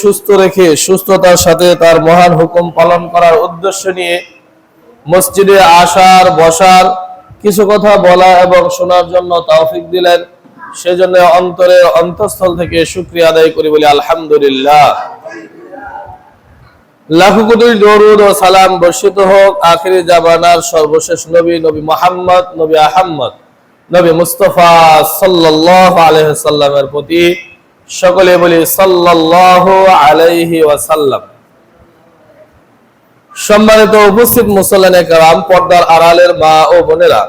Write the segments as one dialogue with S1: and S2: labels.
S1: সুস্থ রেখে সুস্থতার সাথে তার মহান হুকুম পালন করার উদ্দেশ্য নিয়ে মসজিদে আসার বসার কিছু কথা বলা এবং শোনার জন্য তৌফিক দিলেন। সেজন্য অন্তরের অন্তঃস্থল থেকে শুকরিয়া আদায় করি, বলি আলহামদুলিল্লাহ। লাখো কোটি দরুদ ও সালাম বর্ষিত হোক আখিরি জামানার সর্বশেষ নবী নবী মুহাম্মদ নবী আহমদ নবী মুস্তাফা সাল্লাল্লাহু আলাইহি সাল্লামের প্রতি। সকলে বলি সাল্লাল্লাহু আলাইহি ওয়াসাল্লাম। সম্মানিত উপস্থিত মুসল্লিনে কেরাম, পর্দার আড়ালের মা ও বোনেরা,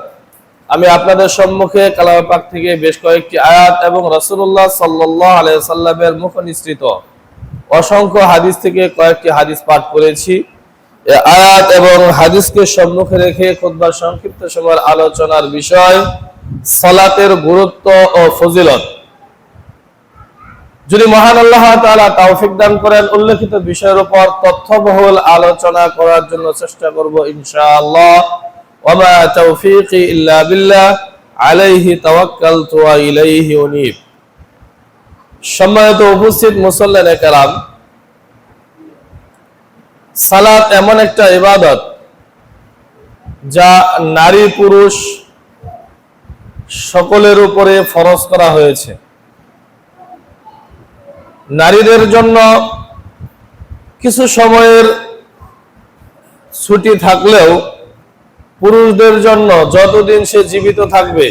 S1: আমি আপনাদের সম্মুখে কালামে পাক থেকে বেশ কয়েকটি আয়াত এবং রাসূলুল্লাহ সাল্লাল্লাহু আলাইহি সাল্লামের মুখ নিঃসৃত অসংখ্য হাদিস থেকে কয়েকটি হাদিস পাঠ করেছি। এই আয়াত এবং হাদিসকে সম্মুখে রেখে খুতবার সংক্ষিপ্ত সময়ের আলোচনার বিষয় সালাতের গুরুত্ব ও ফজিলত। যদি মহান আল্লাহ তাআলা তৌফিক দান করেন, উল্লেখিত বিষয়ের উপর তথ্যবহুল আলোচনা করার জন্য চেষ্টা করব ইনশাআল্লাহ। ওয়া মা তাওফীকি ইল্লা বিল্লাহ, আলাইহি তাওয়াক্কালতু ওয়া ইলাইহি উনীব। সম্মানিত উপস্থিত মুসল্লিনে কেরাম, সালাত এমন একটা ইবাদত যা নারী পুরুষ সকলের উপরে ফরজ করা হয়েছে। নারীদের জন্য কিছু সময়ের ছুটি থাকলেও পুরুষদের জন্য যতদিন সে জীবিত থাকবে,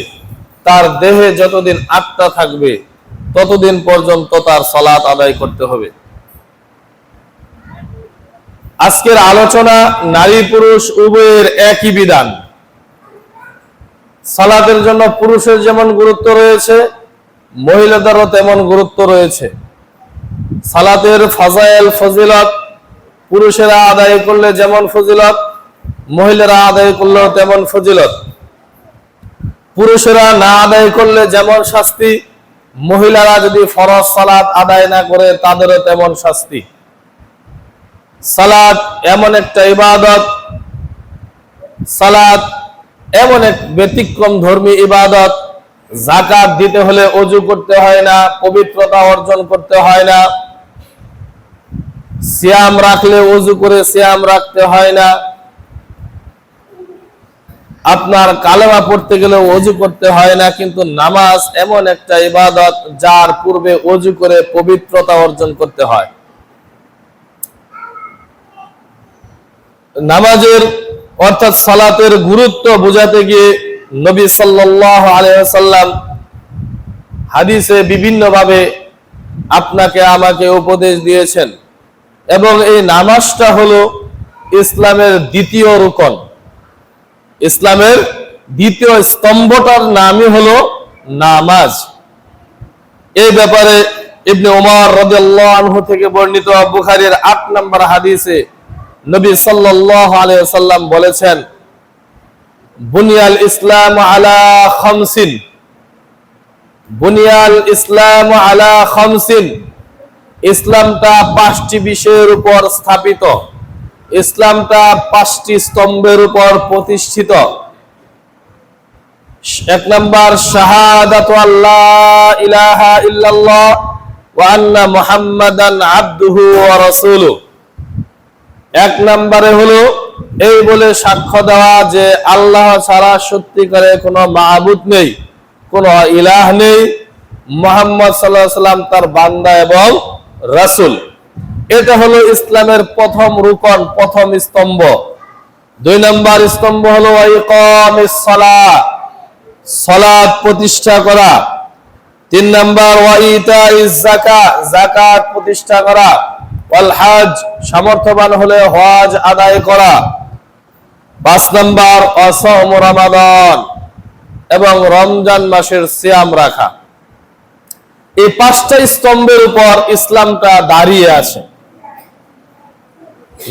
S1: তার দেহে যতদিন আত্মা থাকবে, ততদিন পর্যন্ত তার সালাত আদায় করতে হবে। আজকের আলোচনা নারী পুরুষ উভয়ের একই বিধান। সালাতের জন্য পুরুষের যেমন গুরুত্ব রয়েছে, মহিলাদেরও তেমন গুরুত্ব রয়েছে। সালাতের ফাজাইল ফজিলত পুরুষেরা আদায় করলে যেমন ফজিলত, মহিলারা আদায় করলেও তেমন ফজিলত। পুরুষেরা না আদায় করলে যেমন শাস্তি, মহিলারা যদি ফরজ সালাত আদায় না করে তাদেরও তেমন শাস্তি। সালাত এমন একটা ইবাদত, সালাত এমন এক ব্যতিক্রম ধর্মী ইবাদত, যাকাত দিতে হলে ওযু করতে হয় না, পবিত্রতা অর্জন করতে হয় না। সিয়াম রাখলে ওযু করে সিয়াম রাখতে হয় না। আপনার কালেমা পড়তে গেলে ওযু করতে হয় না। কিন্তু নামাজ এমন একটা ইবাদত যার পূর্বে ওযু করে পবিত্রতা অর্জন করতে হয়। নামাজের অর্থাৎ সালাতের গুরুত্ব বোঝাতে গিয়ে নবী সাল্লাল্লাহু আলাইহি ওয়াসাল্লাম হাদিসে বিভিন্নভাবে আপনাকে আমাকে উপদেশ দিয়েছেন। এবং এই নামাজটা হলো ইসলামের দ্বিতীয় রুকন। ইসলামের দ্বিতীয় স্তম্ভটার নামই হলো নামাজ। এই ব্যাপারে ইবনে ওমর রাদিয়াল্লাহু আনহু থেকে বর্ণিত বুখারীর 8 নম্বর হাদিসে নবী সাল্লাল্লাহু আলাইহি ওয়াসাল্লাম বলেছেন, বুনিয়াল ইসলাম আলা খামসিন, বুনিয়াল ইসলাম আলা খামসিন। ইসলামটা 5টি বিষয়ের উপর স্থাপিত, ইসলামটা 5টি স্তম্ভের উপর প্রতিষ্ঠিত। 1 নাম্বার শাহাদাতু আল্লাহ ইলাহা ইল্লাল্লাহ ওয়া আন্না মুহাম্মাদান আবদুহু ওয়া রাসূলুহু। 1 নম্বরে হলো এই বলে সাক্ষ্য দেওয়া যে আল্লাহ ছাড়া সত্যিকারে কোনো মাবুদ নেই, কোনো ইলাহ নেই, মুহাম্মদ সাল্লাল্লাহু আলাইহি সাল্লাম তার বান্দা এবং রাসূল। এটা হলো ইসলামের প্রথম রুকন, প্রথম স্তম্ভ। 2 নম্বর স্তম্ভ হলো ইকামিস সালাত, সালাত প্রতিষ্ঠা করা। 3 নম্বর ওয়াইতাইজ যাকাত, যাকাত প্রতিষ্ঠা করা। ওয়াল হজ, সামর্থ্যবান হলে হজ আদায় করা। 5 নম্বর অসম রমাদান, এবং রমজান মাসের সিয়াম রাখা। এই 5টা স্তম্ভের উপর ইসলামটা দাঁড়িয়ে আছে।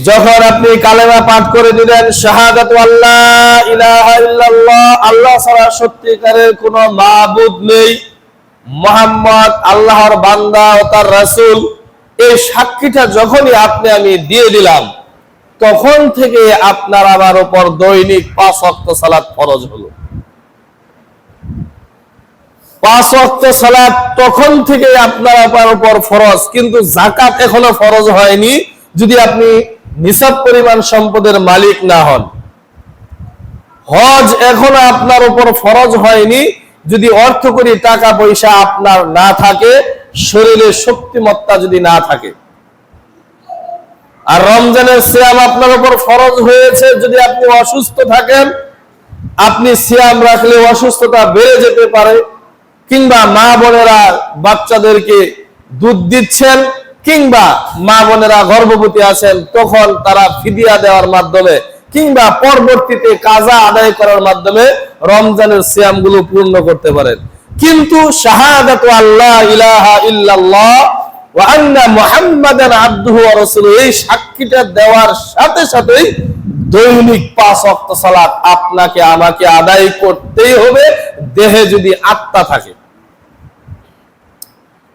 S1: যখন আপনি কালেমা পাঠ করে দিলেন শাহাদাতু আল্লাহ ইলাহা ইল্লাল্লাহ, আল্লাহ ছাড়া সত্যিকারের কোনো মাবুদ নেই, মুহাম্মদ আল্লাহর বান্দা ও তার রাসূল, এই সাক্ষীটা যখনই আপনি আমি দিয়ে দিলাম, তখন থেকে আপনার আমার উপর দৈনিক 5 ওয়াক্ত সালাত ফরজ হলো। 5 ওয়াক্ত সালাত তখন থেকে আপনার উপর ফরজ, কিন্তু যাকাত এখনো ফরজ হয়নি যদি আপনি নিসাব পরিমাণ সম্পদের মালিক না হন। হজ এখনো আপনার উপর ফরজ হয়নি যদি অর্থকরী টাকা পয়সা আপনার না থাকে, শরীরে শক্তিমত্তা যদি না থাকে। আর রমজানের সিয়াম আপনার উপর ফরজ হয়েছে যদি আপনি অসুস্থ থাকেন। আপনি সিয়াম রাখলে অসুস্থতা বেড়ে যেতে পারে, কিংবা মা বোনেরা বাচ্চাদেরকে দুধ দিচ্ছেন, কিংবা মা বোনেরা গর্ভবতী আছেন, তখন তারা ফিদিয়া দেওয়ার মাধ্যমে কিংবা পরবর্তীতে কাজা আদায় করার মাধ্যমে রমজানের সিয়াম গুলো পূর্ণ করতে পারেন। কিন্তু শাহাদাতু আল্লাহ ইলাহা ইল্লাল্লাহ ওয়া আন্না মুহাম্মাদান আবদুহু ওয়া রাসূলুহু, এই সাক্ষীটা দেওয়ার সাথে সাথেই দৈনিক 5 ওয়াক্ত সালাত আপনাকে আমাকে আদায় করতেই হবে, দেহে যদি আত্মা থাকে।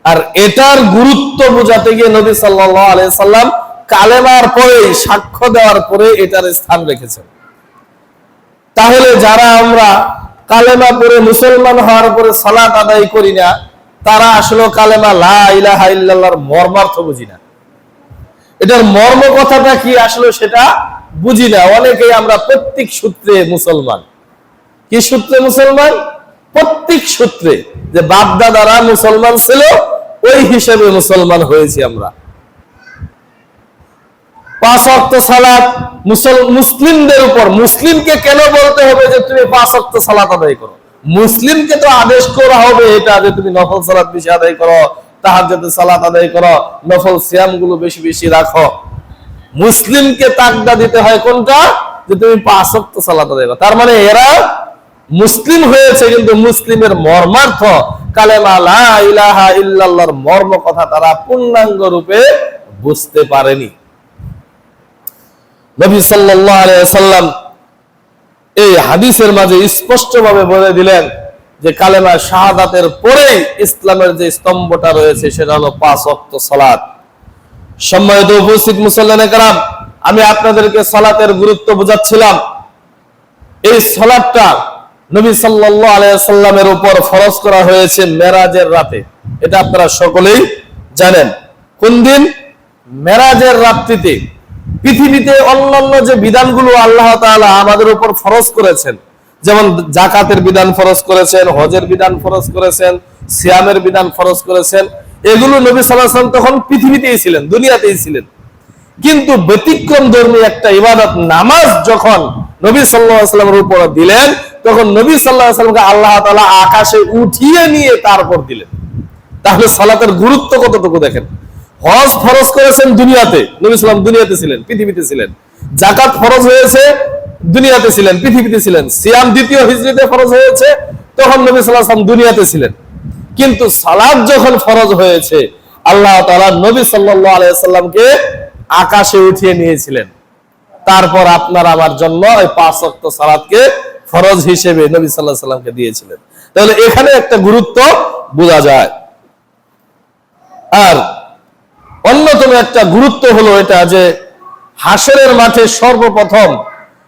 S1: আর এটার গুরুত্ব বোঝাতে গিয়ে নবী সাল্লাল্লাহু আলাইহি সাল্লাম কালেমার পরে, সাক্ষ্য দেওয়ার পরে এটার স্থান রেখেছেন। তাহলে যারা আমরা কালেমা পড়ে মুসলমান হওয়ার পরে সালাত আদায় করি না, তারা আসলে কালেমা লা ইলাহা ইল্লাল্লাহর মর্মার্থ বুঝি না। এটার মর্ম কথাটা কি আসলে সেটা বুঝি না। অনেকেই আমরা প্রত্যেক সূত্রে মুসলমান। কি সূত্রে মুসলমান? প্রত্যেক সূত্রে, যে বাপ দাদারা মুসলমান ছিল ওই হিসেবে মুসলমান হয়েছি আমরা। 5 ওয়াক্ত সালাত মুসলিমদের উপর। মুসলিমকে কেন বলতে হবে যে তুমি 5 ওয়াক্ত সালাত আদায় করো? মুসলিমকে তো আদেশ করা হবে এটা যে তুমি নফল সালাত বেশি আদায় করো, তাহাজ্জুদের সালাত আদায় করো, নফল সিয়াম গুলো বেশি বেশি রাখো। মুসলিমকে তাকদা দিতে হয় কোনটা? যে তুমি 5 ওয়াক্ত সালাত আদায় করো। তার মানে এরা মুসলিম হয়েছে, কিন্তু মুসলিমের মর্মার্থ কালেমা লা ইলাহা ইল্লাল্লাহর মর্ম কথা তারা পূর্ণাঙ্গ রূপে বুঝতে পারেনি। নবী সাল্লাল্লাহু আলাইহি ওয়াসাল্লাম এই হাদিসের মাঝে স্পষ্টভাবে বলে দিলেন যে কালেমা শাহাদাতের পরেই ইসলামের যে স্তম্ভটা রয়েছে সেটা হলো 5 ওয়াক্ত সালাত। সম্মানিত উপস্থিত মুসল্লিয়ানে কেরাম, আমি আপনাদেরকে সালাতের গুরুত্ব বোঝাচ্ছিলাম। এই সালাতটা নবী সাল্লাল্লাহু আলাইহি ওয়াসাল্লামের উপর ফরজ করা হয়েছে মেরাজের রাতে। এটা আপনারা সকলেই জানেন। কোন দিন? মেরাজের রাত্রিতে। পৃথিবীতে অন্যান্য যে বিধানগুলো আল্লাহ তাআলা আমাদের উপর ফরজ করেছেন, যেমন যাকাতের বিধান ফরজ করেছেন, হজের বিধান ফরজ করেছেন, সিয়ামের বিধান ফরজ করেছেন, এগুলো নবী সাল্লাল্লাহু আলাইহি ওয়াসাল্লাম তখন পৃথিবীতেই ছিলেন, দুনিয়াতেই ছিলেন। কিন্তু ব্যতিক্রম ধর্মী একটা ইবাদত নামাজ যখন নবী সাল্লাল্লাহু আলাইহি ওয়াসাল্লামের উপর দিলেন, তখন নবী সাল্লাল্লাহু আলাইহি ওয়াসাল্লামকে আল্লাহ তাআলা আকাশে উঠিয়ে নিয়ে তারপর দিলেন। তাহলে সালাতের গুরুত্ব কতটুকু দেখেন। হজ ফরজ করেছেন দুনিয়াতে, নবী সাল্লাল্লাহু আলাইহি ওয়াসাল্লাম দুনিয়াতে ছিলেন, পৃথিবীতে ছিলেন। যাকাত ফরজ হয়েছে, দুনিয়াতে ছিলেন, পৃথিবীতে ছিলেন। সিয়াম দ্বিতীয় হিজরিতে ফরজ হয়েছে, তখন নবী সাল্লাল্লাহু আলাইহি ওয়াসাল্লাম দুনিয়াতে ছিলেন। কিন্তু সালাত যখন ফরজ হয়েছে, আল্লাহ তাআলা নবী সাল্লাল্লাহু আলাইহি ওয়াসাল্লামকে আকাশে উঠিয়ে নিয়েছিলেন। তারপর আপনার আমার জন্য এই 5 ওয়াক্ত সালাতকে ফরজ হিসেবে নবী সাল্লাল্লাহু আলাইহি ওয়াসাল্লামকে দিয়েছিলেন। তাহলে এখানে একটা গুরুত্ব বোঝা যায়। আর অন্যতম একটা গুরুত্ব হলো এটা যে হাসরের মাঠে সর্বপ্রথম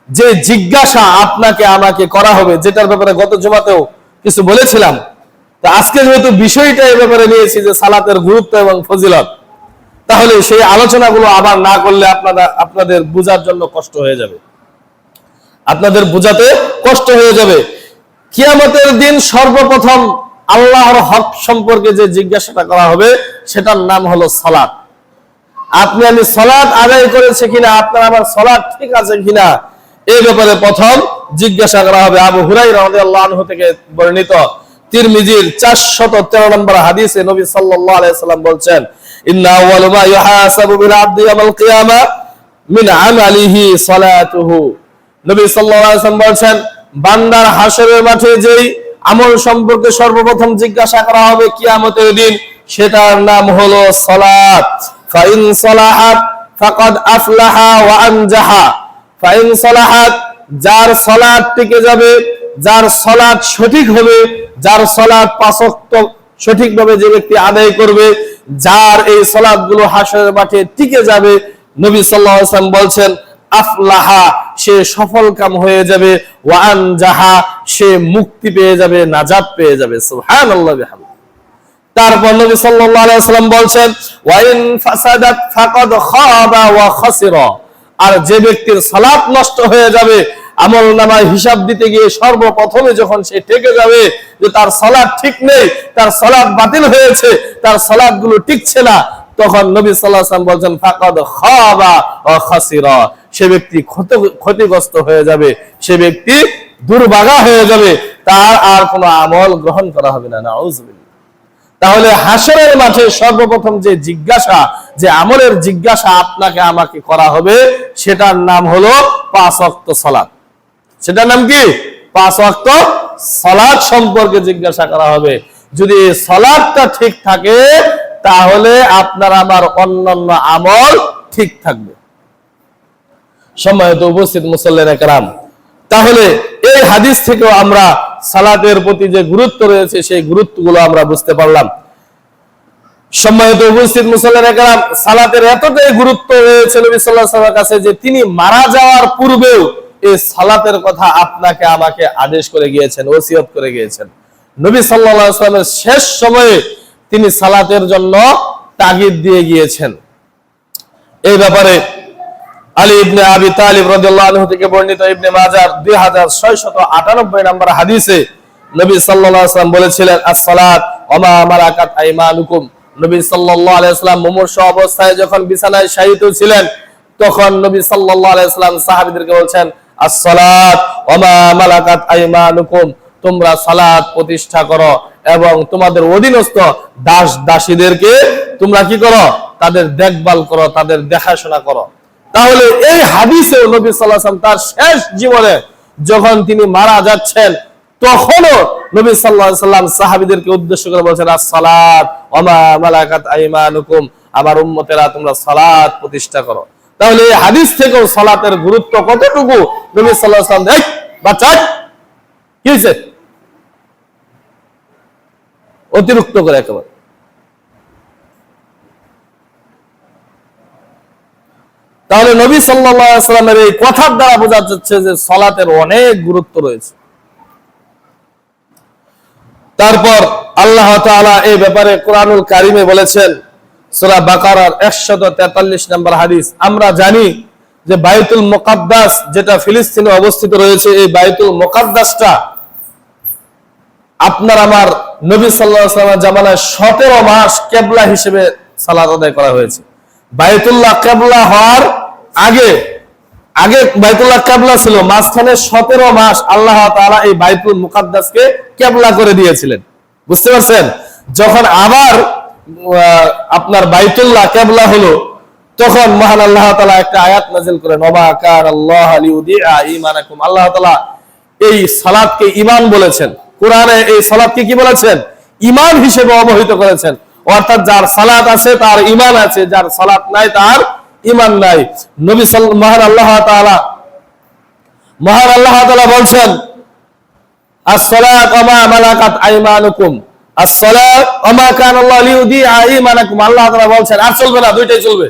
S1: যে জিজ্ঞাসা আপনাকে আমাকে করা হবে, যেটার ব্যাপারে গত জুমাতেও কিছু বলেছিলাম, তো আজকে যেহেতু বিষয়টা এই ব্যাপারে নিয়েছি যে সালাতের গুরুত্ব এবং ফজিলত, তাহলে সেই আলোচনাগুলো আবার না করলে আপনাদের বোঝার জন্য কষ্ট হয়ে যাবে, আপনাদের বোঝাতে কষ্ট হয়ে যাবে। কিয়ামতের দিন সর্বপ্রথম আল্লাহর হক সম্পর্কে যে জিজ্ঞাসাটা করা হবে সেটার নাম হলো সালাত। আপনি আমি সালাত আদায় করেছে কিনা, আপনার আমার সালাত ঠিক আছে কিনা, এই ব্যাপারে প্রথম জিজ্ঞাসা করা হবে। আবু হুরায়রা রাদিয়াল্লাহু আনহু থেকে বর্ণিত তিরমিজির 413 নম্বর হাদিসে নবী সাল্লাল্লাহু আলাইহি ওয়াসাল্লাম বলছেন, ইন্না আউয়ালু মা ইউহাসাবু বিল আবদি ইয়াওমাল কিয়ামা মিন আমালিহি সালাতুহু। নবী সাল্লাল্লাহু আলাইহি ওয়াসাল্লাম বলছেন, বান্দার হাসরের মাঠে যেই আমল সম্পর্কে সর্বপ্রথম জিজ্ঞাসা করা হবে কিয়ামতের দিন, সেটার নাম হলো সালাত। ফাইন সালাহাত ফাকাদ আফলাহা ওয়া আনজাহা। ফাইন সালাহাত, যার সালাত টিকে যাবে, যার সালাত সঠিক হবে, যার সালাত 5 ওয়াক্ত সঠিকভাবে যে ব্যক্তি আদায় করবে, যার এই সালাতগুলো হাসরের মাঠে টিকে যাবে, নবী সাল্লাল্লাহু আলাইহি ওয়াসাল্লাম বলছেন আফলাহা, সে সফলকাম হয়ে যাবে, ওয়া আনজাহা, সে মুক্তি পেয়ে যাবে, নাজাত পেয়ে যাবে। সুবহানাল্লাহ বিহামদিহি। তারপর নবী সাল্লাল্লাহু আলাইহি ওয়াসাল্লাম বলছেন, ওয়া ইন ফাসাদাত ফাকাদ খাবা ওয়া খাসিরা। আর যে ব্যক্তির সালাত নষ্ট হয়ে যাবে, আমলনামায় হিসাব দিতে গিয়ে সর্বপ্রথমে যখন সে ঠেকে যাবে যে তার সালাত ঠিক নেই, তার সালাত বাতিল হয়েছে, তার সালাতগুলো টিকছে না, তখন নবী সাল্লাল্লাহু আলাইহি ওয়াসাল্লাম বলছেন ফাকাদ খাবা ওয়া খাসিরা। সে ব্যক্তি ক্ষতিগ্রস্ত হয়ে যাবে, সে ব্যক্তি দুর্ভাগা হয়ে যাবে, তার আর কোনো আমল গ্রহণ করা হবে না। নাউযুবিল্লাহ। তাহলে হাসরের মাঠে সর্বপ্রথম যে জিজ্ঞাসা, যে আমলের জিজ্ঞাসা আপনাকে আমাকে করা হবে, সেটার নাম হলো 5 ওয়াক্ত সালাত। সেটার নাম কি? 5 ওয়াক্ত সালাত সম্পর্কে জিজ্ঞাসা করা হবে। যদি সালাতটা ঠিক থাকে, তাহলে আপনার আমার অন্যান্য আমল ঠিক থাকবে। সম্মানিত উপস্থিত মুসল্লিরা কেরাম, তাহলে এই হাদিস থেকেও আমরা সালাতের প্রতি যে গুরুত্ব রয়েছে, সেই গুরুত্বগুলো আমরা বুঝতে পারলাম। সম্মানিত উপস্থিত মুসল্লিরা কেরাম, সালাতের এতটাই গুরুত্ব রয়েছে নবী সাল্লাল্লাহু আলাইহি ওয়াসাল্লামের কাছে যে তিনি মারা যাওয়ার পূর্বেও এই সালাতের কথা আপনাকে আমাকে আদেশ করে গিয়েছেন, ওসিয়ত করে গিয়েছেন। নবী সাল্লাল্লাহু আলাইহি ওয়াসাল্লামের শেষ সময়ে তিনি সালাতের জন্য তাগিদ দিয়ে গিয়েছেন। এই ব্যাপারে আলী ইবনে আবি তালিব রাদিয়াল্লাহু আনহু থেকে বর্ণিত ইবনে মাজাহ 2698 নম্বর হাদিসে নবী সাল্লাল্লাহু আলাইহি ওয়াসাল্লাম বলেছিলেন, আস-সালাত ওয়া মা মালাকাত আইমানুকুম। নবী সাল্লাল্লাহু আলাইহি ওয়াসাল্লাম মুমূর্ষ অবস্থায় যখন বিছানায় শায়িত ছিলেন, তখন নবী সাল্লাল্লাহু আলাইহি ওয়াসাল্লাম সাহাবীদেরকে বলছেন, আস-সালাত ওয়া মা মালাকাত আইমানুকুম। তোমরা সালাত প্রতিষ্ঠা করো এবং তোমাদের অধীনস্থ দাস দাসীদেরকে তোমরা কি করো? তাদের দেখভাল করো, তাদের দেখাশোনা করো। তাহলে এই হাদিসে নবী সাল্লাল্লাহু আলাইহি ওয়াসাল্লাম তার শেষ জীবনে যখন তিনি মারা যাচ্ছেন, তখনও নবী সাল্লাল্লাহু আলাইহি ওয়াসাল্লাম সাহাবীদেরকে উদ্দেশ্য করে বলেছেন, আস-সালাত ওয়া মা মালাকাত আইমানুকুম। আমার উম্মতেরা, তোমরা সালাত প্রতিষ্ঠা করো। তাহলে এই হাদিস থেকেও সালাতের গুরুত্ব কতটুকু নবী সাল্লাল্লাহু আলাইহি ওয়াসাল্লাম, বাচ্চা কি হয়েছে, অতিরিক্ত করে একেবারে। তাহলে নবী সাল্লাল্লাহু আলাইহি ওয়াসাল্লামের এই কথার দ্বারা বোঝা যাচ্ছে যে সালাতের অনেক গুরুত্ব রয়েছে। তারপর আল্লাহ তাআলা এই ব্যাপারে কোরআনুল কারীমে বলেছেন, সূরা বাকারার 143 নম্বর হাদিস। আমরা জানি যে বাইতুল মুকাদ্দাস যেটা ফিলিস্তিনে অবস্থিত রয়েছে, এই বাইতুল মুকাদ্দাসটা আপনার আমার নবী সাল্লাল্লাহু আলাইহি ওয়াসাল্লামের জামানায় 17 মাস কিবলা হিসেবে সালাত আদায় করা হয়েছে। বাইতুল্লাহ কিবলা হওয়ার আগে বাইতুল্লাহ কিবলা ছিল, মাঝখানে 17 মাস আল্লাহ তাআলা এই বাইতুল মুকাদ্দাসকে কিবলা করে দিয়েছিলেন। বুঝতে পারছেন? যখন আবার আপনার বাইতুল্লাহ কিবলা হলো, তখন মহান আল্লাহ তাআলা একটা আয়াত নাযিল করেন, ওয়া কানাল্লাহু লিউদিআ ঈমানাকুম। আল্লাহ তাআলা এই সালাতকে ঈমান বলেছেন। কোরআনে এই সালাতকে কি বলেছেন? ঈমান হিসেবে অবহিত করেছেন। অর্থাৎ যার সালাত আছে তার ঈমান আছে, যার সালাত নাই তার ঈমান নাই। নবী মহান আল্লাহ তাআলা বলছেন, আস-সালাত ওয়া মা মালাকাত আইমানুকুম। আস-সালাত ওয়া মা কানাল্লাহু লিউদিআ ঈমানাকুম। আল্লাহ তাআলা বলছেন, আর চলবে না, দুইটাই চলবে।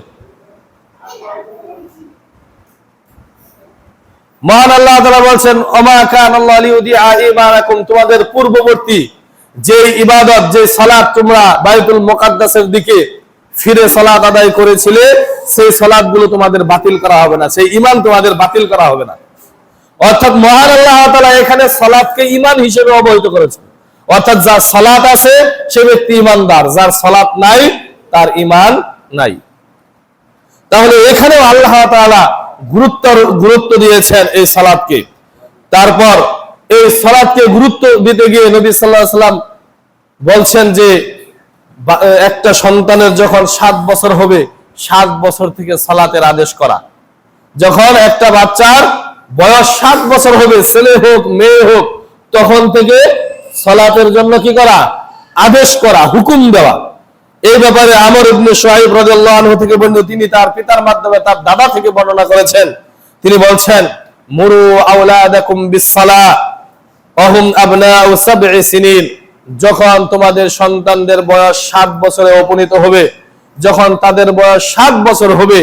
S1: মহান আল্লাহ তাআলা বলছেন, ওয়া মা কানাল্লাহু লিউদিআ ঈমানাকুম। তোমাদের পূর্ববর্তী যে ইবাদত, যে সালাত তোমরা বাইতুল মুকাদ্দাসের দিকে ফিরে সালাত আদায় করেছিলে, সেই সালাতগুলো তোমাদের বাতিল করা হবে না, সেই ঈমান তোমাদের বাতিল করা হবে না। অর্থাৎ মহান আল্লাহ তাআলা এখানে সালাতকে ঈমান হিসেবে অবহিত করেছেন। অর্থাৎ যার সালাত আছে সে ব্যক্তি ঈমানদার, যার সালাত নাই তার ঈমান নাই। তাহলে এখানেও আল্লাহ তাআলা গুরুত্ব দিয়েছেন এই সালাতকে। তারপর এই সালাতকে গুরুত্ব দিতে গিয়ে নবী সাল্লাল্লাহু আলাইহি ওয়াসাল্লাম বলছেন যে একটা সন্তানের যখন 7 বছর হবে, 7 বছর থেকে সালাতের আদেশ করা। যখন একটা বাচ্চার বয়স 7 বছর হবে, ছেলে হোক মেয়ে হোক, তখন থেকে সালাতের জন্য কি করা? আদেশ করা, হুকুম দেওয়া। এই ব্যাপারে আমর ইবনে শুআইব রাদিয়াল্লাহু আনহু থেকে বর্ণিত, তিনি তার পিতার মাধ্যমে তার দাদা থেকে বর্ণনা করেছেন। তিনি বলছেন, মুরু আওলাদাকুম বিস-সালাহ ওয়া হুম আবনাউ 7 সিনিন। যখন তোমাদের সন্তানদের বয়স 7 বছরে উপনীত হবে, যখন তাদের বয়স 7 বছর হবে,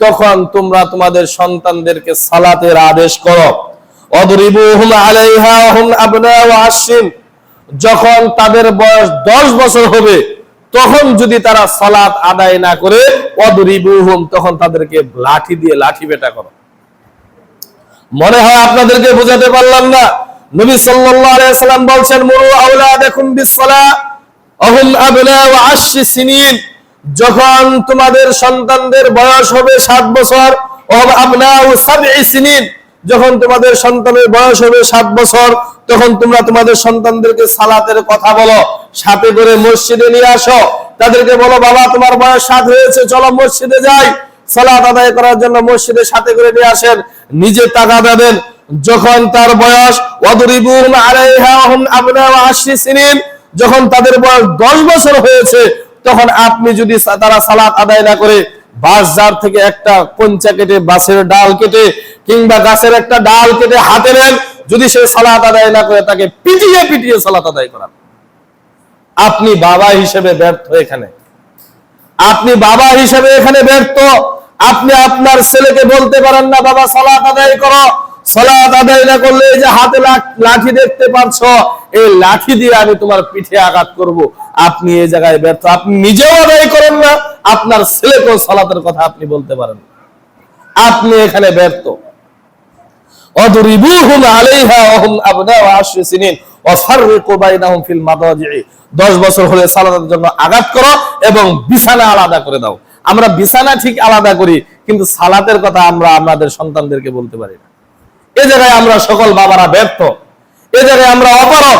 S1: তখন তোমরা তোমাদের সন্তানদেরকে সালাতের আদেশ করো। ওয়াদরিবুহুম আলাইহা ওয়া হুম আবনাউ 10। যখন তাদের বয়স 10 বছর হবে তখন যদি তারা সালাত আদায় না করে, ওয়াদরিবুহুম, তখন তাদেরকে লাঠি দিয়ে লাঠি পেটা করো। মনে হয় আপনাদেরকে বোঝাতে পারলাম না। নবী সাল্লাল্লাহু আলাইহি সাল্লাম বলছেন, মুরু আওলাদাকুম বিসসালাহ ওয়া হুম আবনাউ 10 সিনিন। যখন তোমাদের সন্তানদের বয়স হবে 7 বছর, ওয়া হুম আবনাউ 7 সিনিন, যখন তোমাদের সন্তানের বয়স হবে 7 বছর, তখন তোমরা তোমাদের সন্তানদেরকে সালাতের কথা বলো, সাথে করে মসজিদে নিয়ে আসো। তাদেরকে বলো, বাবা তোমার বয়স 7 হয়েছে, চলো মসজিদে যাই, সালাত আদায় করার জন্য মসজিদে সাথে করে নিয়ে আসেন। নিজে টাকা দেবেন। যখন তার বয়স ওয়াদরিবুহুম আলাইহা ওয়া হুম আবনাউ 10 সিনিন, যখন তাদের বয়স 10 বছর হয়েছে, তখন আপনি যদি তারা সালাত আদায় না করে বাজার থেকে একটা কঞ্চা কেটে, বাঁশের ডাল কেটে কিংবা গাছের একটা ডাল কেটে হাতে নেন, যদি সে সালাত আদায় না করে তাকে পিটিয়ে পিটিয়ে সালাত আদায় করান, আপনি বাবা হিসেবে ব্যর্থ। এখানে আপনি বাবা হিসেবে এখানে ব্যর্থ। আপনি আপনার ছেলেকে বলতে পারেন না, বাবা সালাত আদায় করো। সালাত আদায় না করলে এই যে হাতে লাঠি দেখতে পাচ্ছ, এই লাঠি দিয়ে আমি তোমার পিঠে আঘাত করব। আপনি এই জায়গায় ব্যর্থ। আপনি নিজেও আদায় করেন না, আপনার ছেলেকেও সালাতের কথা আপনি বলতে পারেন, আপনি এখানে ব্যর্থ। ওয়াদরিবুহুম আলাইহা ওয়া হুম আবনাউ 10 সিনিন ওয়া ফাররিকু বাইনাহুম ফিল মাদাজি'i। 10 বছর হলে সালাতের জন্য আঘাত করো এবং বিছানা আলাদা করে দাও। আমরা বিছানা ঠিক আলাদা করি, কিন্তু সালাতের কথা আমরা আমাদের সন্তানদেরকে বলতে পারি না। এই জায়গায় আমরা সকল বাবারা ব্যর্থ, এই জায়গায় আমরা অপারগ।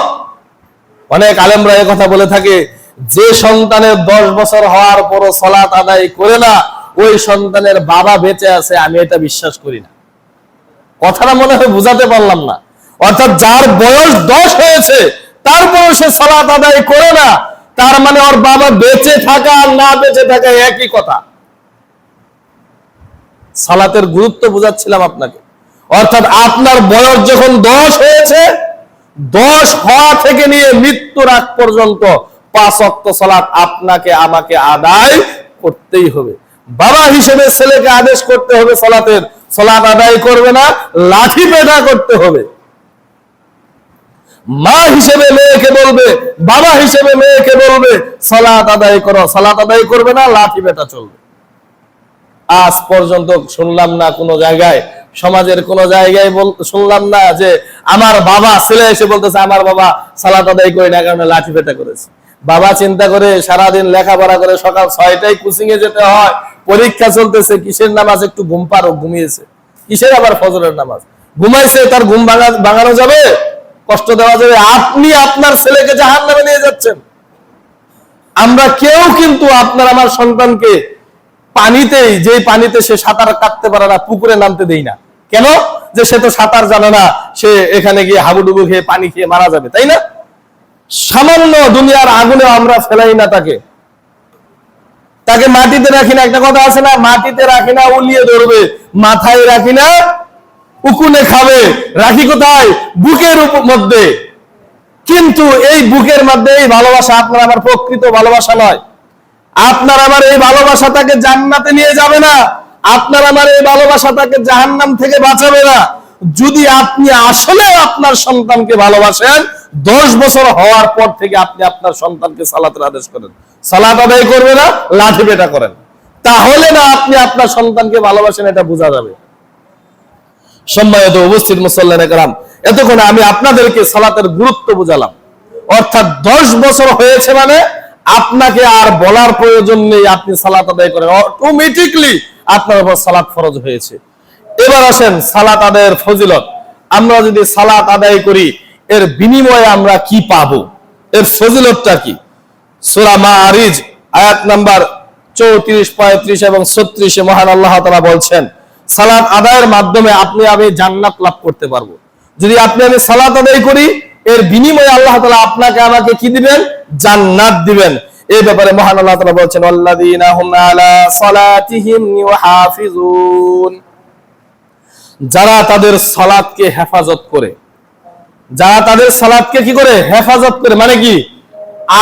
S1: অনেক আলেমরা এই কথা বলে থাকে, যে সন্তানের 10 বছর হওয়ার পরও সালাত আদায় করে না, ওই সন্তানের বাবা বেঁচে আছে। আমি এটা বিশ্বাস করি না। কথাটা মনে হয় বুঝাতে পারলাম না। অর্থাৎ যার বয়স 10 হয়েছে তারপর সে সালাত আদায় করে না, তার মানে ওর বাবা বেঁচে থাকা আর না বেঁচে থাকা একই কথা। সালাতের গুরুত্ব বুঝাচ্ছিলাম আপনাকে। অর্থাৎ আপনার বয়স যখন 10 হয়েছে, 10 হওয়া থেকে নিয়ে মৃত্যুর আগ পর্যন্ত 5 ওয়াক্ত সালাত আপনাকে আমাকে আদায় করতেই হবে। বাবা হিসেবে ছেলেকে আদেশ করতে হবে সালাতের, সালাত আদায় করবে না, লাঠি পেটা করতে হবে। মা হিসেবে মেয়েকে বলবে, বাবা হিসেবে মেয়েকে বলবে, সালাত আদায় করো, সালাত আদায় করবে না, লাঠি পেটা চলবে। আজ পর্যন্ত শুনলাম না কোনো জায়গায়, সমাজের কোন জায়গায় শুনলাম না যে আমার বাবা, ছেলে এসে বলতেছে আমার বাবা সালাত আদায় করে না কারণে লাঠি পেটা করেছে। বাবা চিন্তা করে সারাদিন লেখাপড়া করে সকাল 6টায় কোচিং এ যেতে হয়, পরীক্ষা চলতেছে, কিসের নামাজ একটু ঘুম পারো, ঘুমিয়েছে, কিসের আবার ফজরের নামাজ, ঘুমাইছে, তার ঘুম ভাঙানো যাবে, কষ্ট দেওয়া যাবে? আপনি আপনার ছেলেকে জাহান্নামে নিয়ে যাচ্ছেন। আমরা কেউ কিন্তু আপনার আমার সন্তানকে পানিতেই, যে পানিতে সে সাঁতার কাটতে পারে না, পুকুরে নামতে দেই না। কেন? যে সে তো সাঁতার জানে না, সে এখানে গিয়ে হাবুডুবু খেয়ে পানি খেয়ে মারা যাবে, তাই না? সামান্য দুনিয়ার আগুনে আমরা ফেলাই না তাকে, তাকে মাটিতে রাখি না। একটা কথা আছে না, মাটিতে রাখি না উলিয়ে ধরবে, মাথায় রাখি না উকুনে খাবে। রাখি কোথায়? বুকের মধ্যে। কিন্তু এই বুকের মধ্যে এই ভালোবাসা আপনার আমার প্রকৃত ভালোবাসা নয়। আপনার আমার এই ভালোবাসা তাকে জান্নাতে নিয়ে যাবে না, আপনার আমার এই ভালোবাসা তাকে জাহান্নাম থেকে বাঁচাবে না। যদি আপনি আসলে আপনার সন্তানকে ভালোবাসেন, 10 বছর হওয়ার পর থেকে আপনি আপনার সন্তানকে সালাতের আদেশ করেন, সালাত আদায় করবে না, লাঠি পেটা করেন, তাহলে না আপনি আপনার সন্তানকে ভালোবাসেন, এটা বোঝা যাবে। সম্মানিত উপস্থিত মুসল্লিয়ানে কেরাম, এতক্ষণ আমি আপনাদেরকে সালাতের গুরুত্ব বুঝালাম। অর্থাৎ 10 বছর হয়েছে মানে আপনাকে আর বলার প্রয়োজন নেই, আপনি সালাত আদায় করেন, অটোমেটিকলি আপনার উপর সালাত ফরজ হয়েছে। এবার আসেন সালাত আদায়ের ফজিলত। আমরা যদি সালাত আদায় করি এর বিনিময়ে আমরা কি পাবো, এর ফজিলতটা কি? সূরা মাআরিজ আয়াত নাম্বার 34, 35 এবং 36 এ মহান আল্লাহ তাআলা বলছেন, সালাত আদায়ের মাধ্যমে আপনি আমি জান্নাত লাভ করতে পারবো। যদি আপনি আমি সালাত আদায় করি, এর বিনিময়ে আল্লাহ তাআলা আপনাকে আমাকে কি দিবেন? জান্নাত দিবেন। এই ব্যাপারে মহান আল্লাহ তাআলা বলছেন, ওয়াল্লাযীনা হুম আলা সালাতিহিম ইউহাফিজুন। যারা তাদের সালাতকে হেফাজত করে, যারা তাদের সালাতকে কি করে? হেফাজত করে, মানে কি?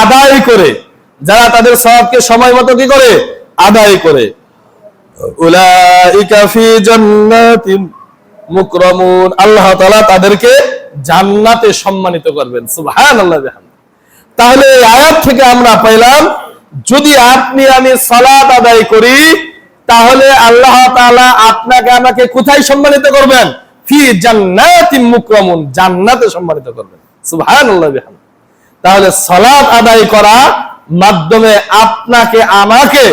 S1: আদায় করে। যারা তাদের সালাতকে সময় মতো কি করে? আদায় করে। উলাইকা ফি জান্নাতিন মুকরামুন, আল্লাহ তাআলা তাদেরকে জান্নাতে সম্মানিত করবেন। সুবহানাল্লাহ। তাহলে এই আয়াত থেকে আমরা পাইলাম, যদি আপনি আমি সালাত আদায় করি তাহলে আল্লাহ তাআলা আপনাকে আমাকে কোথায় সম্মানিত করবেন? ফি জান্নাতিন মুকরামুন, জান্নাতে সম্মানিত করবেন। সুবহানাল্লাহ। তাহলে সালাত আদায় করা মাধ্যমে আপনাকে আমাকে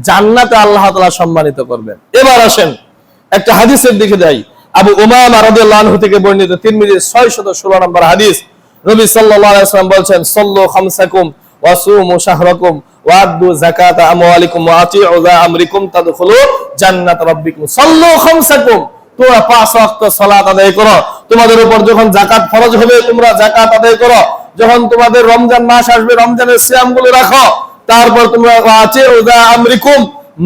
S1: জান্নাতে আল্লাহ তাআলা সম্মানিত করবেন। এবার আসেন একটা হাদিসের দিকে যাই। আবু উমামা রাদিয়াল্লাহু আনহু থেকে বর্ণিত, তিরমিজির 616 নম্বর হাদিস। নবী সাল্লাল্লাহু আলাইহি ওয়াসাল্লাম বলেন, সাল্লু খামসাকুম ওয়া সুমু শাহরাকুম ওয়া আদু যাকাতা আমওয়ালিকুম ওয়া আতিউ যা আমরিকুম তাদখুলু জান্নাত রাব্বিকুম। সাল্লু খামসাকুম, তোমরা 5 ওয়াক্ত সালাত আদায় করো। তোমাদের উপর যখন যাকাত ফরজ হবে তোমরা যাকাত আদায় করো। যখন তোমাদের রমজান মাস আসবে রমজানের সিয়ামগুলো রাখো। তারপর তোমরা আতিউ যা আমরিকুম,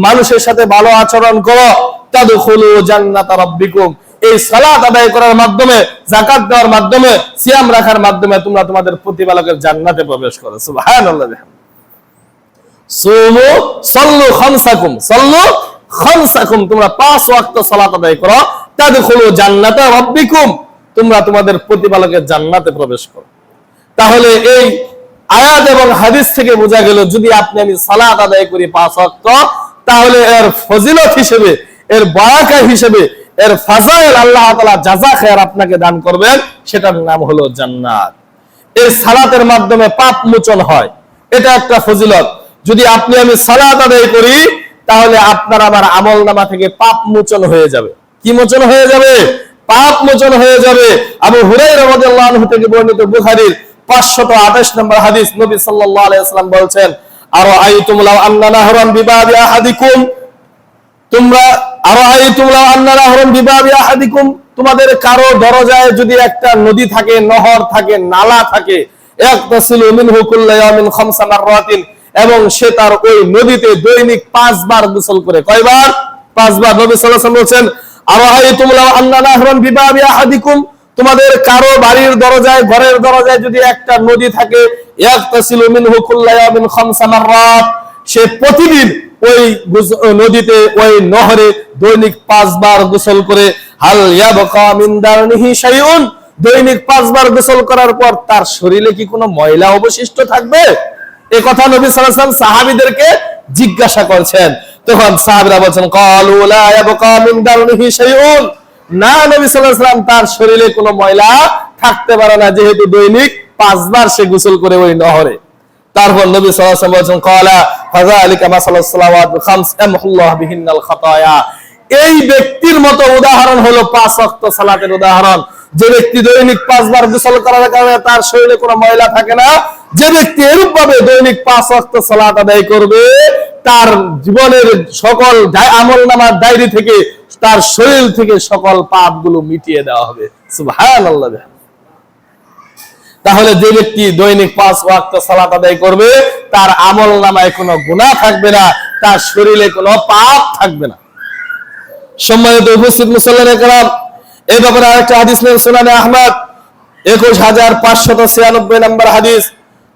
S1: মানুষের সাথে ভালো আচরণ করো। তাদখুলু জান্নাত রাব্বিকুম, এই সালাত আদায় করার মাধ্যমে, যাকাত দেওয়ার মাধ্যমে, সিয়াম রাখার মাধ্যমে তোমরা তোমাদের প্রতিপালকের জান্নাতে প্রবেশ করো। সুবহানাল্লাহ। সুমু সাল্লু খামসাকুম, সাল্লু খামসাকুম, তোমরা 5 ওয়াক্ত সালাত আদায় করো। তাদখুলু জান্নাত রাব্বিকুম, তোমরা তোমাদের প্রতিপালকের জান্নাতে প্রবেশ করো। তাহলে এই আয়াত এবং হাদিস থেকে বোঝা গেল, যদি আপনি আমি সালাত আদায় করি 5 ওয়াক্ত, তাহলে এর ফজিলত হিসেবে, এর বারাকা হিসেবে, এর ফাজাইল আল্লাহ তাআলা জাযা খায়র আপনাকে দান করবেন, সেটার নাম হলো জান্নাত। এই সালাতের মাধ্যমে পাপ মোচন হয়, এটা একটা ফজিলত। যদি আপনি আমি সালাত আদায় করি তাহলে আপনার আমার আমলনামা থেকে পাপ মোচন হয়ে যাবে। কি মোচন হয়ে যাবে? পাপ মোচন হয়ে যাবে। আবু হুরায়রা রাদিয়াল্লাহু আনহু থেকে বর্ণিত, বুখারীর 528 নম্বর হাদিস, নবী সাল্লাল্লাহু আলাইহি ওয়াসাল্লাম বলেন, আরাআইতুম লাউ আন্না নাহরান বিবাবি আহাদিকুম, তোমরা আরাআইতুম লাউ আন্না নাহরান বিবাবি আহাদিকুম, তোমাদের কারো দরজায় যদি একটা নদী থাকে, নহর থাকে, নালা থাকে, ইয়াগতাসিলু মিনহু কুল্লা ইয়াউমিন 5 মাররাতিন, এবং সে তার ওই নদীতে দৈনিক 5 বার গোসল করে। কয়বার? 5 বার। নবী সাল্লাল্লাহু আলাইহি ওয়াসাল্লাম বলেন, আরাআইতুম লাউ আন্না নাহরান বিবাবি আহাদিকুম, তোমাদের কারো বাড়ির দরজায়, ঘরের দরজায় যদি একটা নদী থাকে, ইয়াগতাসিলু মিনহু কুল্লা ইয়াউমিন 5 মাররাত, সে প্রতিদিন ওই নদীতে, ওই নহরে দৈনিক 5 বার গোসল করে। হাল ইয়াবকা মিন দারনিহি শাইউন, দৈনিক 5 বার গোসল করার পর তার শরীরে কি কোনো ময়লা অবশিষ্ট থাকবে? এই কথা নবী সাল্লাল্লাহু আলাইহি ওয়াসাল্লাম সাহাবীদেরকে জিজ্ঞাসা করছেন। তখন সাহাবীরা বলেন, ক্বালু লা ইয়াবকা মিন দারনিহি শাইউন, না নবী সাল্লাল্লাহু আলাইহি ওয়াসাল্লাম, তার শরীরে কোনো ময়লা থাকতে পারে না, যেহেতু দৈনিক 5 বার সে গোসল করে ওই নহরে। তারপর নবী সাল্লাল্লাহু আলাইহি ওয়াসাল্লাম বলেন, ক্বালা ফাযালিকা মাসালুস সালাওয়াত খামস আমহুল্লাহু বিহিন্নাল খাতায়া, এই ব্যক্তির মতো উদাহরণ হলো 5 ওয়াক্ত সালাতের উদাহরণ। যে ব্যক্তি দৈনিক 5 বার গোসল করার কারণে তার শরীরে কোনো ময়লা থাকে না, যে ব্যক্তি এরূপ ভাবে দৈনিক 5 ওয়াক্ত সালাত আদায় করবে, তার জীবনের সকল আমলনামার ডায়েরি থেকে, তার শরীর থেকে সকল পাপগুলো মিটিয়ে দেওয়া হবে। সুবহানাল্লাহ। তাহলে যে ব্যক্তি দৈনিক 5 ওয়াক্ত সালাত আদায় করবে, তার আমলনামায় কোনো গুনাহ থাকবে না, তার শরীরে কোনো পাপ থাকবে না। সম্মানিত উপস্থিত মুসল্লিরা کرام, এই ব্যাপারে আরেকটা হাদিস নেন সুনানে আহমদ 21596 নম্বর হাদিস।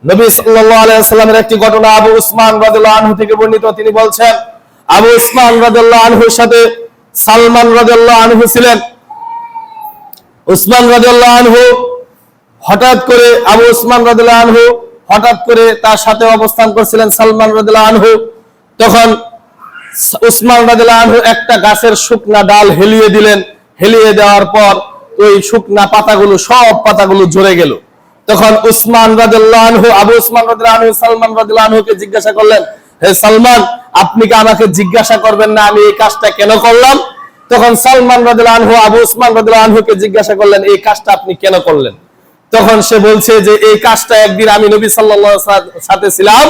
S1: নবী সাল্লাল্লাহু আলাইহি ওয়াসাল্লামের একটি ঘটনা আবু উসমান রাদিয়াল্লাহু আনহু থেকে বর্ণিত। তিনি বলছেন, আবু উসমান রাদিয়াল্লাহু আনহুর সাথে সালমান রাদিয়াল্লাহু আনহু ছিলেন। উসমান রাদিয়াল্লাহু আনহু হঠাৎ করে, আবু উসমান রাদিয়াল্লাহু আনহু হঠাৎ করে তার সাথে অবস্থান করছিলেন সালমান রাদিয়াল্লাহু আনহু। তখন উসমান রাদিয়াল্লাহু আনহু একটা গাছের শুকনা ডাল হেলিয়ে দিলেন। হেলিয়ে দেওয়ার পর ওই শুকনা পাতাগুলো, সব পাতাগুলো ঝরে গেল। তখন উসমান রাদিয়াল্লাহু আনহু, আবু উসমান রাদিয়াল্লাহু আনহু সালমান রাদিয়াল্লাহু আনহুকে জিজ্ঞাসা করলেন, হে সালমান, আপনি কি আমাকে জিজ্ঞাসা করবেন না আমি এই কাজটা কেন করলাম? তখন সালমান রাদিয়াল্লাহু আনহু আবু উসমান রাদিয়াল্লাহু আনহুকে জিজ্ঞাসা করলেন, এই কাজটা আপনি কেন করলেন? তখন সে বলছে যে এই কাজটা একদিন আমি নবী সাল্লাল্লাহু আলাইহি ওয়াসাল্লামের সাথে ছিলাম।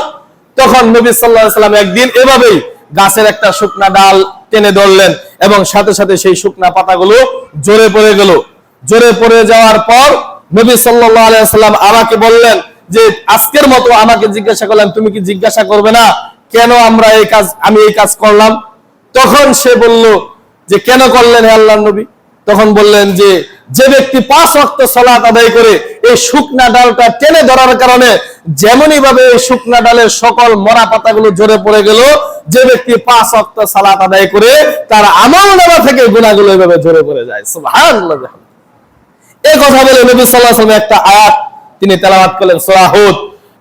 S1: তখন নবী সাল্লাল্লাহু আলাইহি ওয়াসাল্লাম একদিন এভাবেই গাছের একটা শুকনা ডাল টেনে ধরলেন এবং সাথে সাথে সেই শুকনা পাতাগুলো ঝরে পড়ে গেল। ঝরে পড়ে যাওয়ার পর নবী সাল্লাল্লাহু আলাইহি ওয়াসাল্লাম আমাকে বললেন যে আজকের মতো আমাকে জিজ্ঞাসা করলেন, তুমি কি জিজ্ঞাসা করবে না কেন আমি এই কাজ করলাম? তখন সে বলল যে কেন করলেন হে আল্লাহর নবী? তখন বললেন যে যে ব্যক্তি 5 ওয়াক্ত সালাত আদায় করে এই শুকনা ডালটা টেনে ধরার কারণে যেমনই ভাবে এই শুকনা ডালের সকল মরা পাতাগুলো ঝরে পড়ে গেল, যে ব্যক্তি 5 ওয়াক্ত সালাত আদায় করে তার আমলনামা থেকে গুনাহগুলো এইভাবে ঝরে পড়ে যায়। সুবহানাল্লাহ। এই কথা বলে নবী সাল্লাল্লাহু আলাইহি ওয়াসাল্লাম একটা আয়াত তিনি তেলাওয়াত করলেন, সূরা হুদ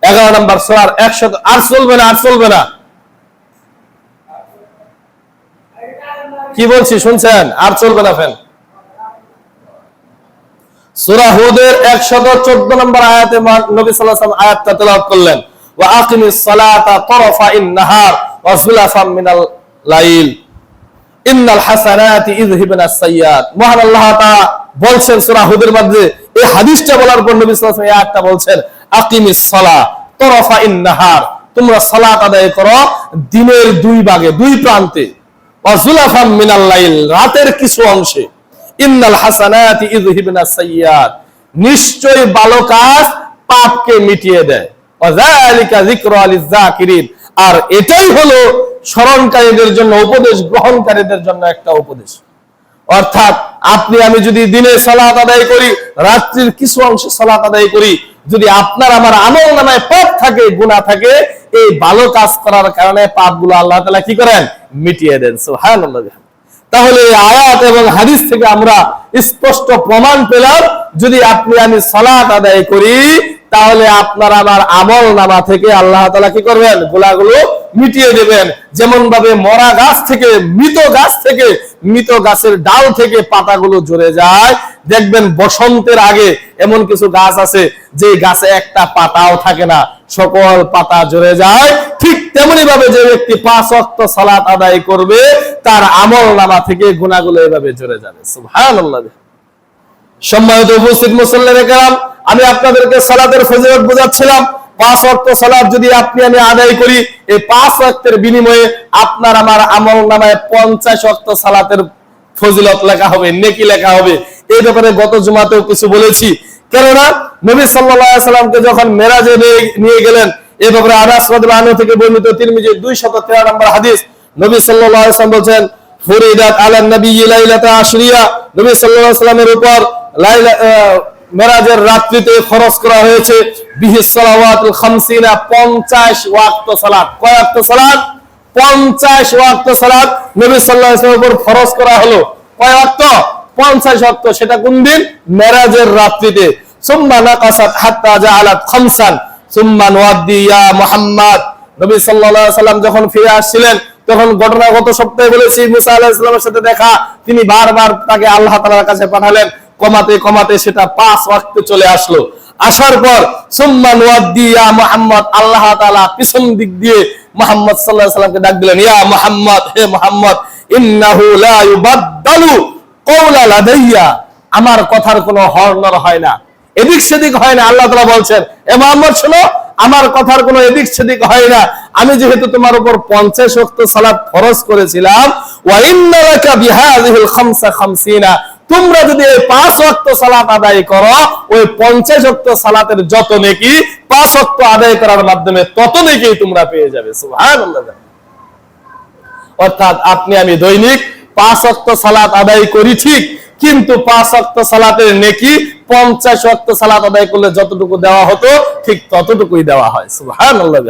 S1: 11 নম্বর সূরার 100। আর চলবে না, আর চলবে না, কি বলছি শুনছেন? আর চলবে না ফেন। সূরা হুদের 114 নম্বর আয়াতে নবী সাল্লাল্লাহু আলাইহি ওয়াসাল্লাম আয়াতটা তেলাওয়াত করলেন, ওয়া আকিমিস সালাতা তারফাইন নাহার ওয়া যুলাফাম মিনাল লাইল ইন্নাল হাসানাতি ইযহিবনাস সাইয়্যাত। মহান আল্লাহ তাআলা বলছেন সূরা হুদের মধ্যে এই হাদিসটা বলার পর নবী সাল্লাল্লাহু আলাইহি ওয়াসাল্লাম এই আয়াতটা বলছেন, আকিমিস সালাহ তারফাইন নাহার, তোমরা সালাত আদায় করো দিনের দুই ভাগে, দুই প্রান্তে, ওয়া যুলাফাম মিনাল লাইল, রাতের কিছু অংশে, ইন্নাল হাসানাতি ইযহিবনাস সাইয়্যাত, নিশ্চয় ভালো কাজ পাপকে মিটিয়ে দেয়, ওয়া যালিকা যিকরা লিয-যাকিরিন, আর এটাই হলো স্মরণকারীদের জন্য, উপদেশ গ্রহণকারীদের জন্য একটা উপদেশ। অর্থাৎ আপনি আমি যদি দিনে সালাত আদায় করি, রাত্রির কিছু অংশে সালাত আদায় করি, যদি আপনার আমার আমলনামায় পাপ থাকে, গুনাহ থাকে, এই ভালো কাজ করার কারণে পাপগুলো আল্লাহ তাআলা কি করেন? মিটিয়ে দেন। সুবহানাল্লাহ। তাহলে এই আয়াত এবং হাদিস থেকে আমরা স্পষ্ট প্রমাণ পেলাম, যদি আপনি আমি সালাত আদায় করি তাহলে আপনার আমার আমলনামা থেকে আল্লাহ তাআলা কি করবেন? গুনাহগুলো মিটিয়ে দেবেন। যেমন ভাবে মরা গাছ থেকে, মৃত গাছ থেকে, মৃত গাছের ডাল থেকে পাতাগুলো ঝরে যায়, দেখবেন বসন্তের আগে এমন কিছু গাছ আছে যে গাছে একটা পাতাও থাকে না, সকল পাতা ঝরে যায়। ঠিক তেমনি ভাবে যে ব্যক্তি 5 ওয়াক্ত সালাত আদায় করবে তার আমলনামা থেকে গুনাহগুলো এভাবে ঝরে যাবে। সুবহানাল্লাহ। সম্মানিত উপস্থিত মুসল্লিরা কেরাম, আমি আপনাদেরকে সালাতের ফজিলত বোঝাচ্ছিলাম। 5 ওয়াক্ত সালাত যদি আপনি আমি আদায় করি, এই 5 ওয়াক্তের বিনিময়ে আপনার আমার আমলনামায় 50 ওয়াক্ত সালাতের ফজিলত লেখা হবে, নেকি লেখা হবে। এই ব্যাপারে গত জুমাতেও কিছু বলেছি। কেননা নবী সাল্লাল্লাহু আলাইহি সাল্লামকে যখন মেরাজে নিয়ে গেলেন, এই ব্যাপারে আনাস রাদিয়াল্লাহু আনহু থেকে বর্ণিত তিরমিজি 213 নম্বর হাদিস, নবী সাল্লাল্লাহু আলাইহি সাল্লাম বলেন, ফুরিদাত আলান নবী লাইলাতা আশরিয়া, নবী সাল্লাল্লাহু আলাইহি সাল্লামের উপর মেরাজের রাত্রিতে ফরজ করা হয়েছে বিহিস সালাওয়াতুল 50 ওয়াক্ত সালাত। কয় ওয়াক্ত সালাত? 50 ওয়াক্ত সালাত নবী সাল্লাল্লাহু আলাইহি ওয়াসাল্লামের উপর ফরজ করা হলো। কয় ওয়াক্ত? 50 ওয়াক্ত। সেটা কোন দিন? মেরাজের রাত্রিতে। সুম্মা নাকাসাত হাত্তা জাআলাত খামসান সুম্মা নুআদ্দি ইয়া মুহাম্মদ। নবী সাল্লাল্লাহু আলাইহি ওয়াসাল্লাম যখন ফিরে আসছিলেন, তখন ঘটনা গত সপ্তাহে বলেছি, মুসা আলাইহিস সালামের সাথে দেখা, তিনি বারবার তাকে আল্লাহ তাআলার কাছে পাঠালেন, কমাতে কমাতে সেটা 5 ওয়াক্তে চলে আসলো। আসার পর সুম্মা নুআদ্দি ইয়া মুহাম্মদ, আল্লাহ তাআলা পিছন দিক দিয়ে মুহাম্মদ সাল্লাল্লাহু আলাইহি ওয়াসাল্লামকে ডাক দিলেন, ইয়া মুহাম্মদ, হে মুহাম্মদ, ইন্নাহু লা ইউবাদদালু কওলা লাদাইয়া, আমার কথার কোনো হরনর হয় না, এদিক সেদিক হয় না। আল্লাহ তাআলা বলছেন, এ মুহাম্মদ শোনো, আমার কথার কোনো এদিক সেদিক হয় না। আমি যেহেতু তোমার উপর 50 ওয়াক্ত সালাত ফরজ করেছিলাম, ওয়া ইন্নালাকা বিহাযিহিল 55, তোমরা যদি এই 5 ওয়াক্ত সালাত আদায় করো, ওই 50 ওয়াক্ত সালাতের যত নেকি 5 ওয়াক্ত আদায় করার মাধ্যমে তত নেকি তোমরা পেয়ে যাবে। সুবহানাল্লাহ। অর্থাৎ আপনি আমি দৈনিক 5 ওয়াক্ত সালাত আদায় করি ঠিক, কিন্তু 5 ওয়াক্ত সালাতের নেকি 50 ওয়াক্ত সালাত আদায় করলে যতটুকু দেওয়া হতো ঠিক ততটুকুই দেওয়া হয়। সুবহানাল্লাহ।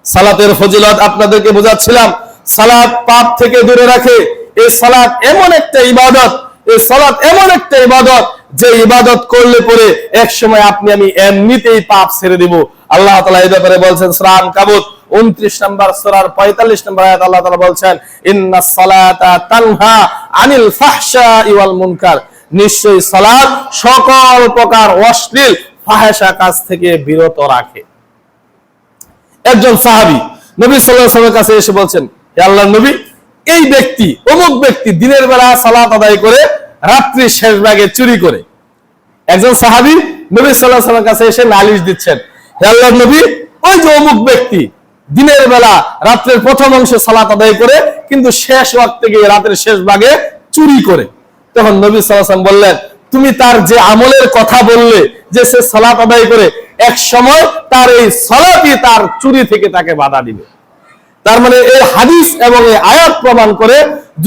S1: সালাতের ফজিলত আপনাদেরকে বোঝাচ্ছিলাম। সালাত পাপ থেকে দূরে রাখে। এই সালাত এমন একটা ইবাদত, এই সালাত এমন একটা ইবাদত যে ইবাদত করলে পরে এক সময় আপনি আমি এমনিতেই পাপ ছেড়ে দিব। আল্লাহ তাআলা এই ব্যাপারে বলছেন সূরা আনকাবুত 29 নম্বর সূরার 45 নম্বর আয়াত, আল্লাহ তাআলা বলছেন, ইন্নাস সালাতা তানহা আনিল ফাহশাই ওয়াল মুনকার, নিশ্চয়ই সালাত সকল প্রকার অশ্লীল ফাহিশা কাজ থেকে বিরত রাখে। একজন সাহাবী নবী সাল্লাল্লাহু আলাইহি ওয়াসাল্লামের কাছে এসে বলছেন, হে আল্লাহর নবী, এই ব্যক্তি, অমুক ব্যক্তি দিনের বেলা সালাত আদায় করে রাত্রির শেষ ভাগে চুরি করে। একজন সাহাবী নবী সাল্লাল্লাহু আলাইহি ওয়াসাল্লামের কাছে এসে নালিশ দিচ্ছেন, হে আল্লাহর নবী, ওই যে অমুক ব্যক্তি দিনের বেলা রাত্রের প্রথম অংশে সালাত আদায় করে কিন্তু শেষ ওয়াক্তে গিয়ে রাতের শেষ ভাগে চুরি করে। তখন নবী সাল্লাল্লাহু আলাইহি ওয়াসাল্লাম বললেন, তুমি তার যে আমলের কথা বললে যে সে সালাত আদায় করে, এক সময় তার এই সালাতই তার চুরি থেকে তাকে বাধা দিবে। তার মানে এই হাদিস এবং এই আয়াত প্রমাণ করে,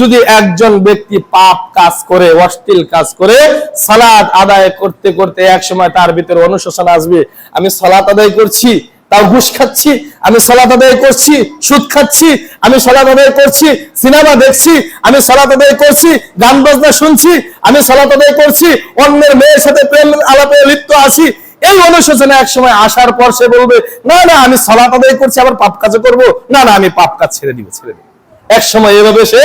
S1: যদি একজন ব্যক্তি পাপ কাজ করে, অশ্লীল কাজ করে, সালাত আদায় করতে করতে এক সময় তার ভিতরে অনুশোচনা আসবে, আমি সালাত আদায় করছি তাও ঘুষ খাচ্ছি, আমি সালাত আদায় করছি সুদ খাচ্ছি, আমি সালাত আদায় করছি সিনেমা দেখছি, আমি সালাত আদায় করছি গান বাজনা শুনছি, আমি সালাত আদায় করছি অন্যের মেয়ের সাথে প্রেম আলাপে লিপ্ত আছি। এই অনুশোচনা এক সময় আসার পর সে বলবে, না না আমি সালাত আদায় করছি আবার পাপ কাজ করব, না না আমি পাপ কাজ ছেড়ে দিব। এক সময় এভাবে সে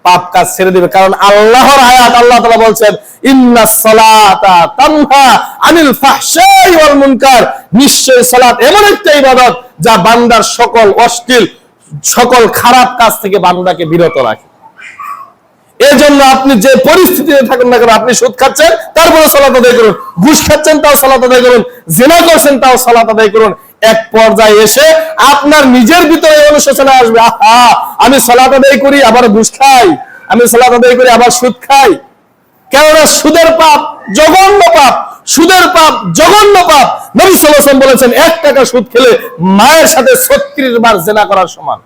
S1: পাপ কাজ ছেড়ে দিবে, কারণ আল্লাহর আয়াত, আল্লাহ তাআলা বলছেন ইন্নাস সালাতা তানহা আনিল ফাহশাই ওয়াল মুনকার, নিশ্চয় সালাত এমন একটা ইবাদত যা বান্দার সকল অশ্লীল সকল খারাপ কাজ থেকে বান্দাকে বিরত রাখে। এই জন্য আপনি যে পরিস্থিতিতে থাকুন না কেন, আপনি সুদ খাচ্ছেন তারপরে সালাত আদায় করুন, ঘুষ খাচ্ছেন তাও সালাত আদায় করুন, জিনা করছেন তাও সালাত আদায় করুন। এক পর্যায়ে এসে আপনার নিজের ভিতরে অনুশোচনা আসবে, আহা আমি সালাত আদায় করি আবার ঘুষ খাই, আমি সালাত আদায় করি আবার সুদ খাই। কেননা সুদের পাপ জঘন্য পাপ, সুদের পাপ জঘন্য পাপ। নবী সাল্লাল্লাহু আলাইহি ওয়াসাল্লাম বলেছেন 1 টাকা সুদ খেলে মায়ের সাথে 36 বার জিনা করার সমান।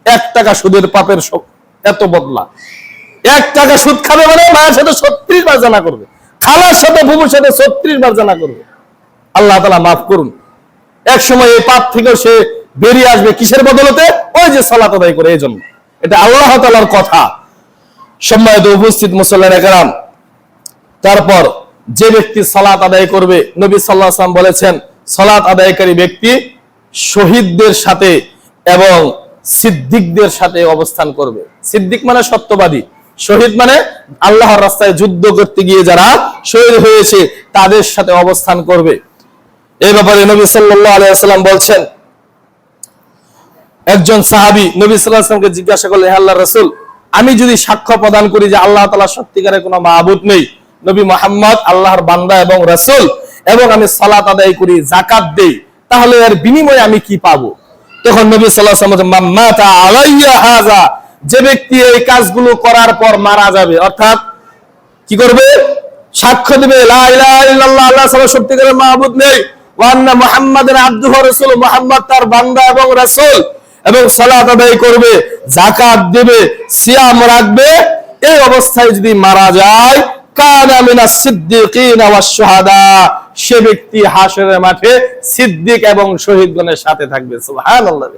S1: 1 টাকা সুদের পাপের এত বদলা। 1 টাকা সুদ খাবে মানে মায়ের সাথে 36 বার জিনা করবে, খালার সাথে বুবুর সাথে 36 বার জিনা করবে। আল্লাহ তাআলা মাফ করুন। এক সময় এই পাপ থেকে সে বেরিয়ে আসবে কিসের বদলতে? ওই যে সালাত আদায় করে। এই জন্য এটা আল্লাহ তাআলার কথা। সম্মানিত উপস্থিত মুসল্লিয়ানে কেরাম, তারপর যে ব্যক্তি সালাত আদায় করবে, নবী সাল্লাল্লাহু আলাইহি ওয়াসাল্লাম বলেছেন সালাত আদায়কারী ব্যক্তি শহীদদের সাথে এবং সিদ্দিকদের সাথে অবস্থান করবে। সিদ্দিক মানে সত্যবাদী, শহীদ মানে আল্লাহর রাস্তায় যুদ্ধ করতে গিয়ে যারা শহীদ হয়েছে তাদের সাথে অবস্থান করবে। এই ব্যাপারে নবী সাল্লাল্লাহু আলাইহি ওয়াসাল্লাম বলছেন, একজন সাহাবী নবী সাল্লাল্লাহু আলাইহি ওয়াসাল্লামকে জিজ্ঞাসা করলেন, হে আল্লাহর রাসূল, আমি যদি সাক্ষ্য প্রদান করি যে আল্লাহ তাআলা সত্যিকারের কোনো মাবুদ নেই, নবী মুহাম্মদ আল্লাহর বান্দা এবং রাসূল, এবং আমি সালাত আদায় করি, যাকাত দেই, তাহলে এর বিনিময়ে আমি কি পাবো? তখন নবী সাল্লাল্লাহু আলাইহি ওয়াসাল্লাম বলেন, মাতা আলাইয়া হাযা, যে ব্যক্তি এই কাজগুলো করার পর মারা যাবে, অর্থাৎ কি করবে? সাক্ষ্য দিবে লা ইলাহা ইল্লাল্লাহ, আল্লাহ ছাড়া সত্যিকারের মাবুদ নেই, ওয়া আন্না মুহাম্মাদান আবদুহু ওয়া রাসূলুহু, মুহাম্মদ তার বান্দা এবং রাসূল, এবং সালাত আদায় করবে, যাকাত দেবে, সিয়াম রাখবে। এই অবস্থায় যদি মারা যায়, কানা মিনাস সিদ্দিকিন ওয়াশ শুহাদা, সে ব্যক্তি হাশরের মাঠে সিদ্দিক এবং শহীদগণের সাথে থাকবে। সুবহানাল্লাহ।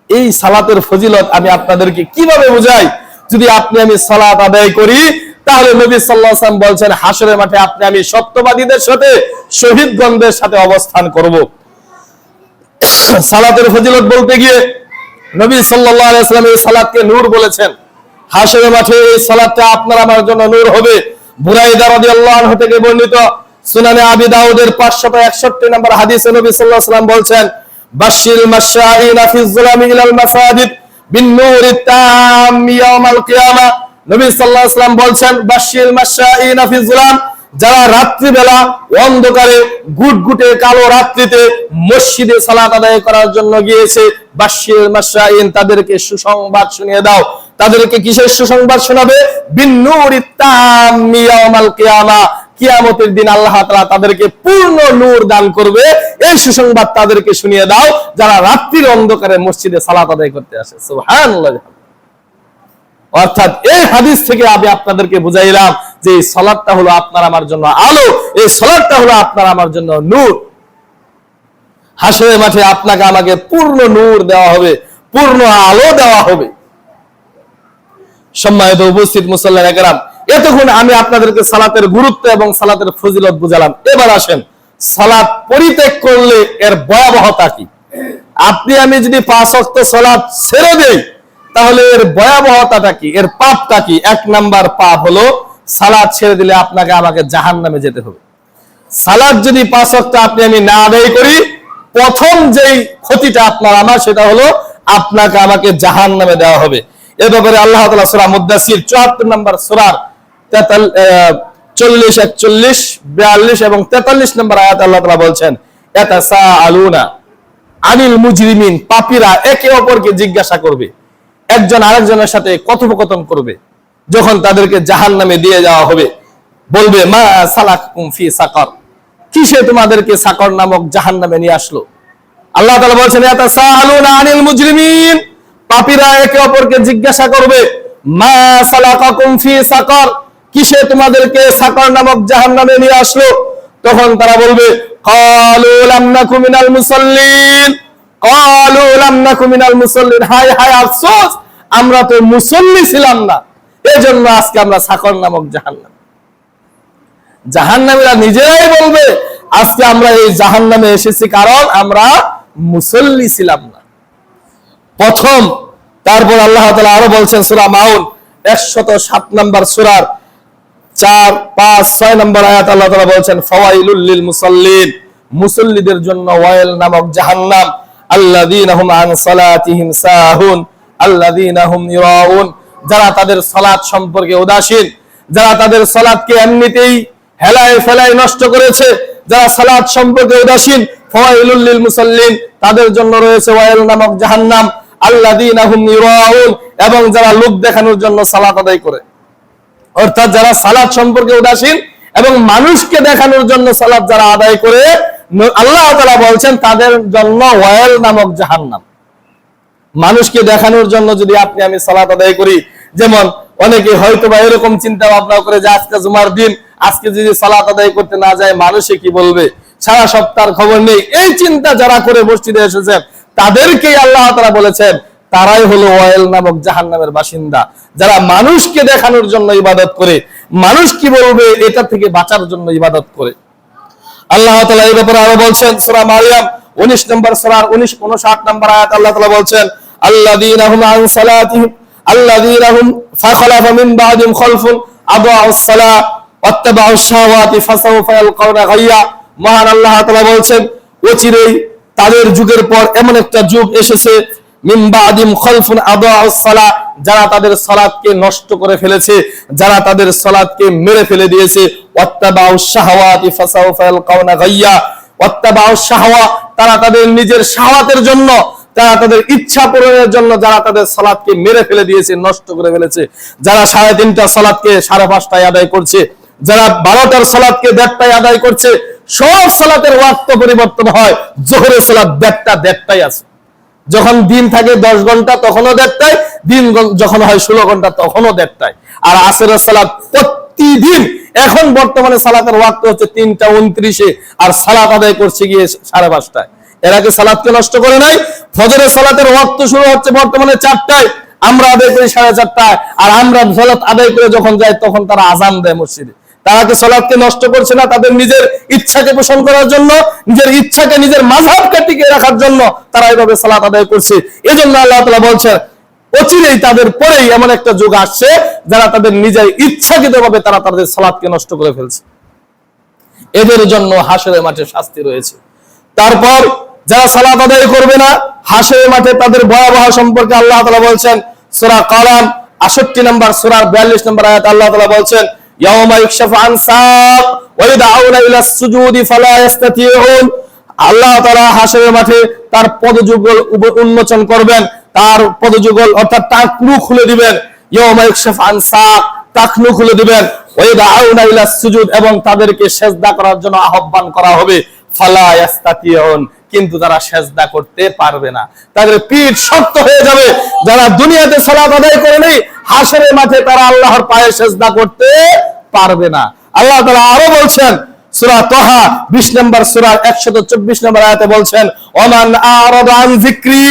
S1: এই সালাতের ফজিলত আমি আপনাদেরকে কিভাবে বুঝাই? যদি আপনি আমি সালাত আদায় করি, তাহলে নবী সাল্লাল্লাহু আলাইহি ওয়াসাল্লাম বলছেন হাশরের মাঠে আপনি আমি সত্যবাদীদের সাথে শহীদগণদের সাথে অবস্থান করব। সালাতের ফজিলত বলতে গিয়ে নবী সাল্লাল্লাহু আলাইহি ওয়াসাল্লাম এই সালাতকে নূর বলেছেন। হাশরের মাঠে এই সালাতটা আপনার আমার জন্য নূর হবে। বুরাইদা রাদিয়াল্লাহু আনহু থেকে বর্ণিত সুনানে আবি দাউদের 561 নম্বর হাদিসে নবী সাল্লাল্লাহু আলাইহি ওয়াসাল্লাম বলছেন, বাশশিরিল মাশাঈনা ফিজ যুলামি ইলাল মাসাজিদ বিন নূরিত তাম ইয়াউমাল কিয়ামা। নবী সাল্লাল্লাহু আলাইহি ওয়াসাল্লাম বলছেন, বাশশিরিল মাশাঈনা ফিজ যুলাম, যারা রাত্রিবেলা অন্ধকারে গুটগুটে কালো রাত্রিতে মসজিদে সালাত আদায় করার জন্য গিয়েছে, বাশশিরিল মাশাঈন, তাদেরকে সুসংবাদ শুনিয়ে দাও। তাদেরকে কিসের সুসংবাদ শোনাবে? বিন নূরিত তাম ইয়াউমাল কিয়ামা, কিয়ামতের দিন আল্লাহ তাআলা তাদেরকে পূর্ণ নূর দান করবে। এই সুসংবাদ তাদেরকে শুনিয়ে দাও যারা রাত্রির অন্ধকারে মসজিদে সালাত আদায় করতে আসে। সুবহানাল্লাহ। অর্থাৎ এই হাদিস থেকে আমি আপনাদেরকে বুঝাইলাম যে এই সালাতটা হলো আপনার আমার জন্য আলো, এই সালাতটা হলো আপনার আমার জন্য নূর। হাশরের মাঠে আপনাকে আমাকে পূর্ণ নূর দেওয়া হবে, পূর্ণ আলো দেওয়া হবে। সম্মানিত উপস্থিত মুসল্লিয়ানে কেরাম, এতক্ষণ আমি আপনাদেরকে সালাতের গুরুত্ব এবং সালাতের ফজিলত বুঝালাম। এবার আসেন সালাত পরিত্যাগ করলে এর ভয়াবহতা কি। আপনি আমি যদি 5 ওয়াক্ত সালাত ছেড়ে দেই, তাহলে এর ভয়াবহতাটা কি, এর পাপটা কি? 1 নাম্বার পাপ হলো সালাত ছেড়ে দিলে আপনাকে আমাকে জাহান্নামে যেতে হবে। সালাত যদি 5 ওয়াক্ত আপনি আমি না আদায় করি, প্রথম যেই ক্ষতিটা আপনার আমার, সেটা হলো আপনাকে আমাকে জাহান্নামে দেওয়া হবে। এ ব্যাপারে আল্লাহ তাআলা সূরা মুদ্দাসির 74 নম্বর সূরার 40, 41, 42 এবং 43 নম্বর আয়াতে আল্লাহ তাআলা বলছেন, ইয়াতাসাআলুনা আনিল মুজরিমিন, পাপীরা একে অপরকে জিজ্ঞাসা করবে, একজন আরেকজনের সাথে কথোপকথন করবে যখন তাদেরকে জাহান্নামে দিয়ে যাওয়া হবে। বলবে, মা সালাকুম ফি সাকার, কিসে তোমাদেরকে সাকর নামক জাহান্নামে নিয়ে আসলো? আল্লাহ তাআলা বলছেন ইয়াতাসাআলুনা আনিল মুজরিমিন, পাপীরা একে অপরকে জিজ্ঞাসা করবে মা সালাকাকুম ফি সাকার, কিসে তোমাদেরকে সাকার নামক জাহান্নামে নিয়ে আসলো? তখন তারা বলবে ক্বালু লাম নাকু মিনাল মুসাল্লিন, ক্বালু লাম নাকু মিনাল মুসাল্লিন, হায় হায় আফসোস, আমরা তো মুসল্লি ছিলাম না, এজন্য আজকে আমরা সাকার নামক জাহান্নাম। জাহান্নামীরা নিজেরাই বলবে আজকে আমরা এই জাহান্নামে এসেছি কারণ আমরা মুসল্লি ছিলাম না। প্রথম। তারপর আল্লাহ তাআলা আরো বলছেন সূরা মাউন 107 নম্বর সূরার 4, 5, 6 নম্বর আয়াত আল্লাহ তাআলা বলছেন ফাওয়াইলুল লিল মুসাল্লিন, মুসল্লিদের জন্য ওয়াইল নামক জাহান্নাম, আল্লাযীনা হুম আন সালাতিহিম সাহুন আল্লাযীনা হুম ইরাউন, যারা তাদের সালাত সম্পর্কে উদাসীন, যারা তাদের সালাতকে এমনিতেই হেলায় ফেলায় নষ্ট করেছে, যারা সালাত সম্পর্কে উদাসীন, ফাওয়াইলুল লিল মুসাল্লিন, তাদের জন্য রয়েছে ওয়াইল নামক জাহান্নাম, আল্লাযীনা হুম ইরাউন, এবং যারা লোক দেখানোর জন্য সালাত আদায় করে। অর্থাৎ যারা সালাত সম্পর্কে উদাসীন এবং মানুষকে দেখানোর জন্য সালাত যারা আদায় করে, আল্লাহ তাআলা বলছেন তাদের জন্য ওয়াইল নামক জাহান্নাম। মানুষকে দেখানোর জন্য যদি আপনি আমি সালাত আদায় করি, যেমন অনেকে হয়তো বা এরকম চিন্তা ভাবনা করে যে আজকে জুমার দিন, আজকে যদি সালাত আদায় করতে না যায় মানুষে কি বলবে, সারা সপ্তাহের খবর নেই, এই চিন্তা যারা করে মসজিদে এসেছেন তাদেরকেই আল্লাহ তাআলা বলেছেন তারাই হলো ওয়াইল নামক জাহান্নামের বাসিন্দা, যারা মানুষকে দেখানোর জন্য ইবাদত করে, মানুষ কি বলবে এটা থেকে বাঁচার জন্য ইবাদত করে। আল্লাহ তাআলা এই ব্যাপারে আরো বলছেন সূরা মারিয়াম 19 নম্বর সূরার 59 নম্বর আয়াত আল্লাহ তাআলা বলছেন আল্লাযীনা হুম আন সালাতিহিম আল্লাযীনা হুম ফাখলাফা মিন বাদিহিম খালফুন আদাউস সালাহ ওয়াত্তাবাউশ শাহাওয়াতি ফাসাউফা ইয়ালকাউনা গায়্যা। মহান আল্লাহ তাআলা বলছেন অচিরেই তাদের যুগের পর এমন একটা যুগ এসেছে মিন বাদিহিম খালফুন আদাউস সালাহ, যারা তাদের সালাতকে নষ্ট করে ফেলেছে, যারা তাদের সালাতকে মেরে ফেলে দিয়েছে, ওয়াত্তাবাউশ শাহাওয়াতি ফাসাউফা ইয়ালকাউনা গায়্যা। ওয়াত্তাবাউশ শাহাওয়া, তারা তাদের নিজের শাহাওয়াতের জন্য, তারা তাদের ইচ্ছা পূরণের জন্য যারা তাদের সালাতকে মেরে ফেলে দিয়েছে, নষ্ট করে ফেলেছে, যারা 3:30টা সালাতকে 5:30টায় আদায় করছে, যারা 12টার সালাতকে 1:30টায় আদায় করছে, সব সালাতের ওয়াক্ত পরিবর্তন হয়, যোহরের সালাত 1:30টায় আছে, যখন দিন থাকে 10 ঘন্টা তখনও 1:30টায়, দিন যখন হয় 16 ঘন্টা তখনও 1:30টায়, আর আসরের সালাত প্রতিদিন এখন বর্তমানে সালাতের ওয়াক্ত হচ্ছে 3:29-এ, আর সালাত আদায় করছে গিয়ে 5:30টায়। এর আগে সালাতকে নষ্ট করে নাই। ফজরের সালাতের ওয়াক্ত শুরু হচ্ছে বর্তমানে 4টায়, আমরা আদায় করি 4:30টায়, আর আমরা সালাত আদায় করে যখন যাই তখন তারা আজান দেয় মসজিদে। তারা কি সালাতকে নষ্ট করছে না? তাদের নিজের ইচ্ছাকে পোষণ করার জন্য, নিজের ইচ্ছাকে, নিজের মাযহাবকে টিকিয়ে রাখার জন্য তারা এইভাবে সালাত আদায় করছে। এজন্য আল্লাহ তাআলা বলছেন অচিরেই তাদের পরেই এমন একটা যুগ আসছে যারা তাদের নিজের ইচ্ছাকৃতভাবে তারা তাদের সালাতকে নষ্ট করে ফেলছে। এদের জন্য হাসরের মাঠে শাস্তি রয়েছে। তারপর যারা সালাত আদায় করবে না, হাসরের মাঠে তাদের ভয়াবহ সম্পর্কে আল্লাহ তাআলা বলছেন সূরা কালাম 68 নম্বর সূরার 42 নম্বর আয়াত আল্লাহ তাআলা বলছেন ইয়াউমা ইকশাফু আন সাক ওয়া ইদআউনা ইলাস সুজুদি ফালা ইস্তাতিউন। আল্লাহ তাআলা হাসরের মাঠে তার পদযুগল উন্মোচন করবেন, তার পদযুগল অর্থাৎ টাকনু খুলে দিবেন। ইয়াউমা ইকশাফু আন সাক, টাকনু খুলে দিবেন। ওয়া ইদআউনা ইলাস সুজুদ, এবং তাদেরকে সিজদা করার জন্য আহ্বান করা হবে। ফালা ইস্তাতিউন, কিন্তু তারা সিজদা করতে পারবে না, তাদের পিঠ শক্ত হয়ে যাবে। যারা দুনিয়াতে সালাত আদায় করেনি, হাসরের মাঠে তারা আল্লাহর পায়ে সিজদা করতে পারবে না। আল্লাহ তাআলা আরো বলছেন সূরা তাহা 20 নম্বর সূরার 124 নম্বর আয়াতে বলছেন ওমান আরাদা আন যিকরি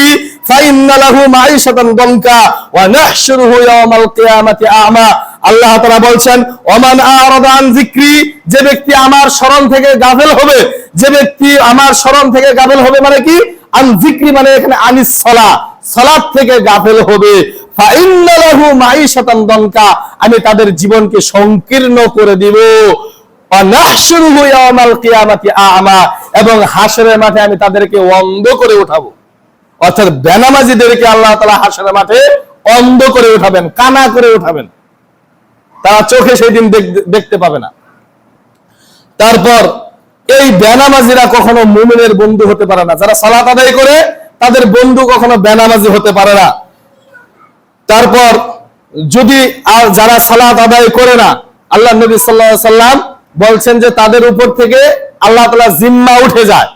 S1: ফাইন্না লাহু মাঈশাতান দানকা ওয়া নাহশুরুহু ইয়াওমাল কিয়ামাতি আ'মা। আল্লাহ তাআলা বলছেন ওমান আরাদা আন যিকরি, যে ব্যক্তি আমার স্মরণ থেকে গাফেল হবে, যে ব্যক্তি আমার স্মরণ থেকে গাফেল হবে মানে কি, আন যিকরি মানে এখানে আনিস সালাহ, সালাত থেকে গাফেল হবে, ফাইন্না লাহু মাঈশাতান দানকা, আমি তাদের জীবনকে সংকীর্ণ করে দিব, ওয়া নাহশুরুহু ইয়াওমাল কিয়ামাতি আ'মা, এবং হাসরের মাঠে আমি তাদেরকে অন্ধ করে উঠাবো। অর্থাৎ বেনামাজিদেরকে আল্লাহ তাআলা হাসরের মাঠে অন্ধ করে উঠাবেন, কানা করে উঠাবেন, তারা চোখে সেই দিন দেখতে পাবে না। তারপর এই বেনামাজিরা কখনো মুমিনের বন্ধু হতে পারে না। যারা সালাত আদায় করে তাদের বন্ধু কখনো বেনামাজি হতে পারে না। তারপর যদি আর যারা সালাত আদায় করে না, আল্লাহ নবী সাল্লাল্লাহু আলাইহি সাল্লাম বলছেন যে তাদের উপর থেকে আল্লাহ তাআলা জিম্মা উঠে যায়।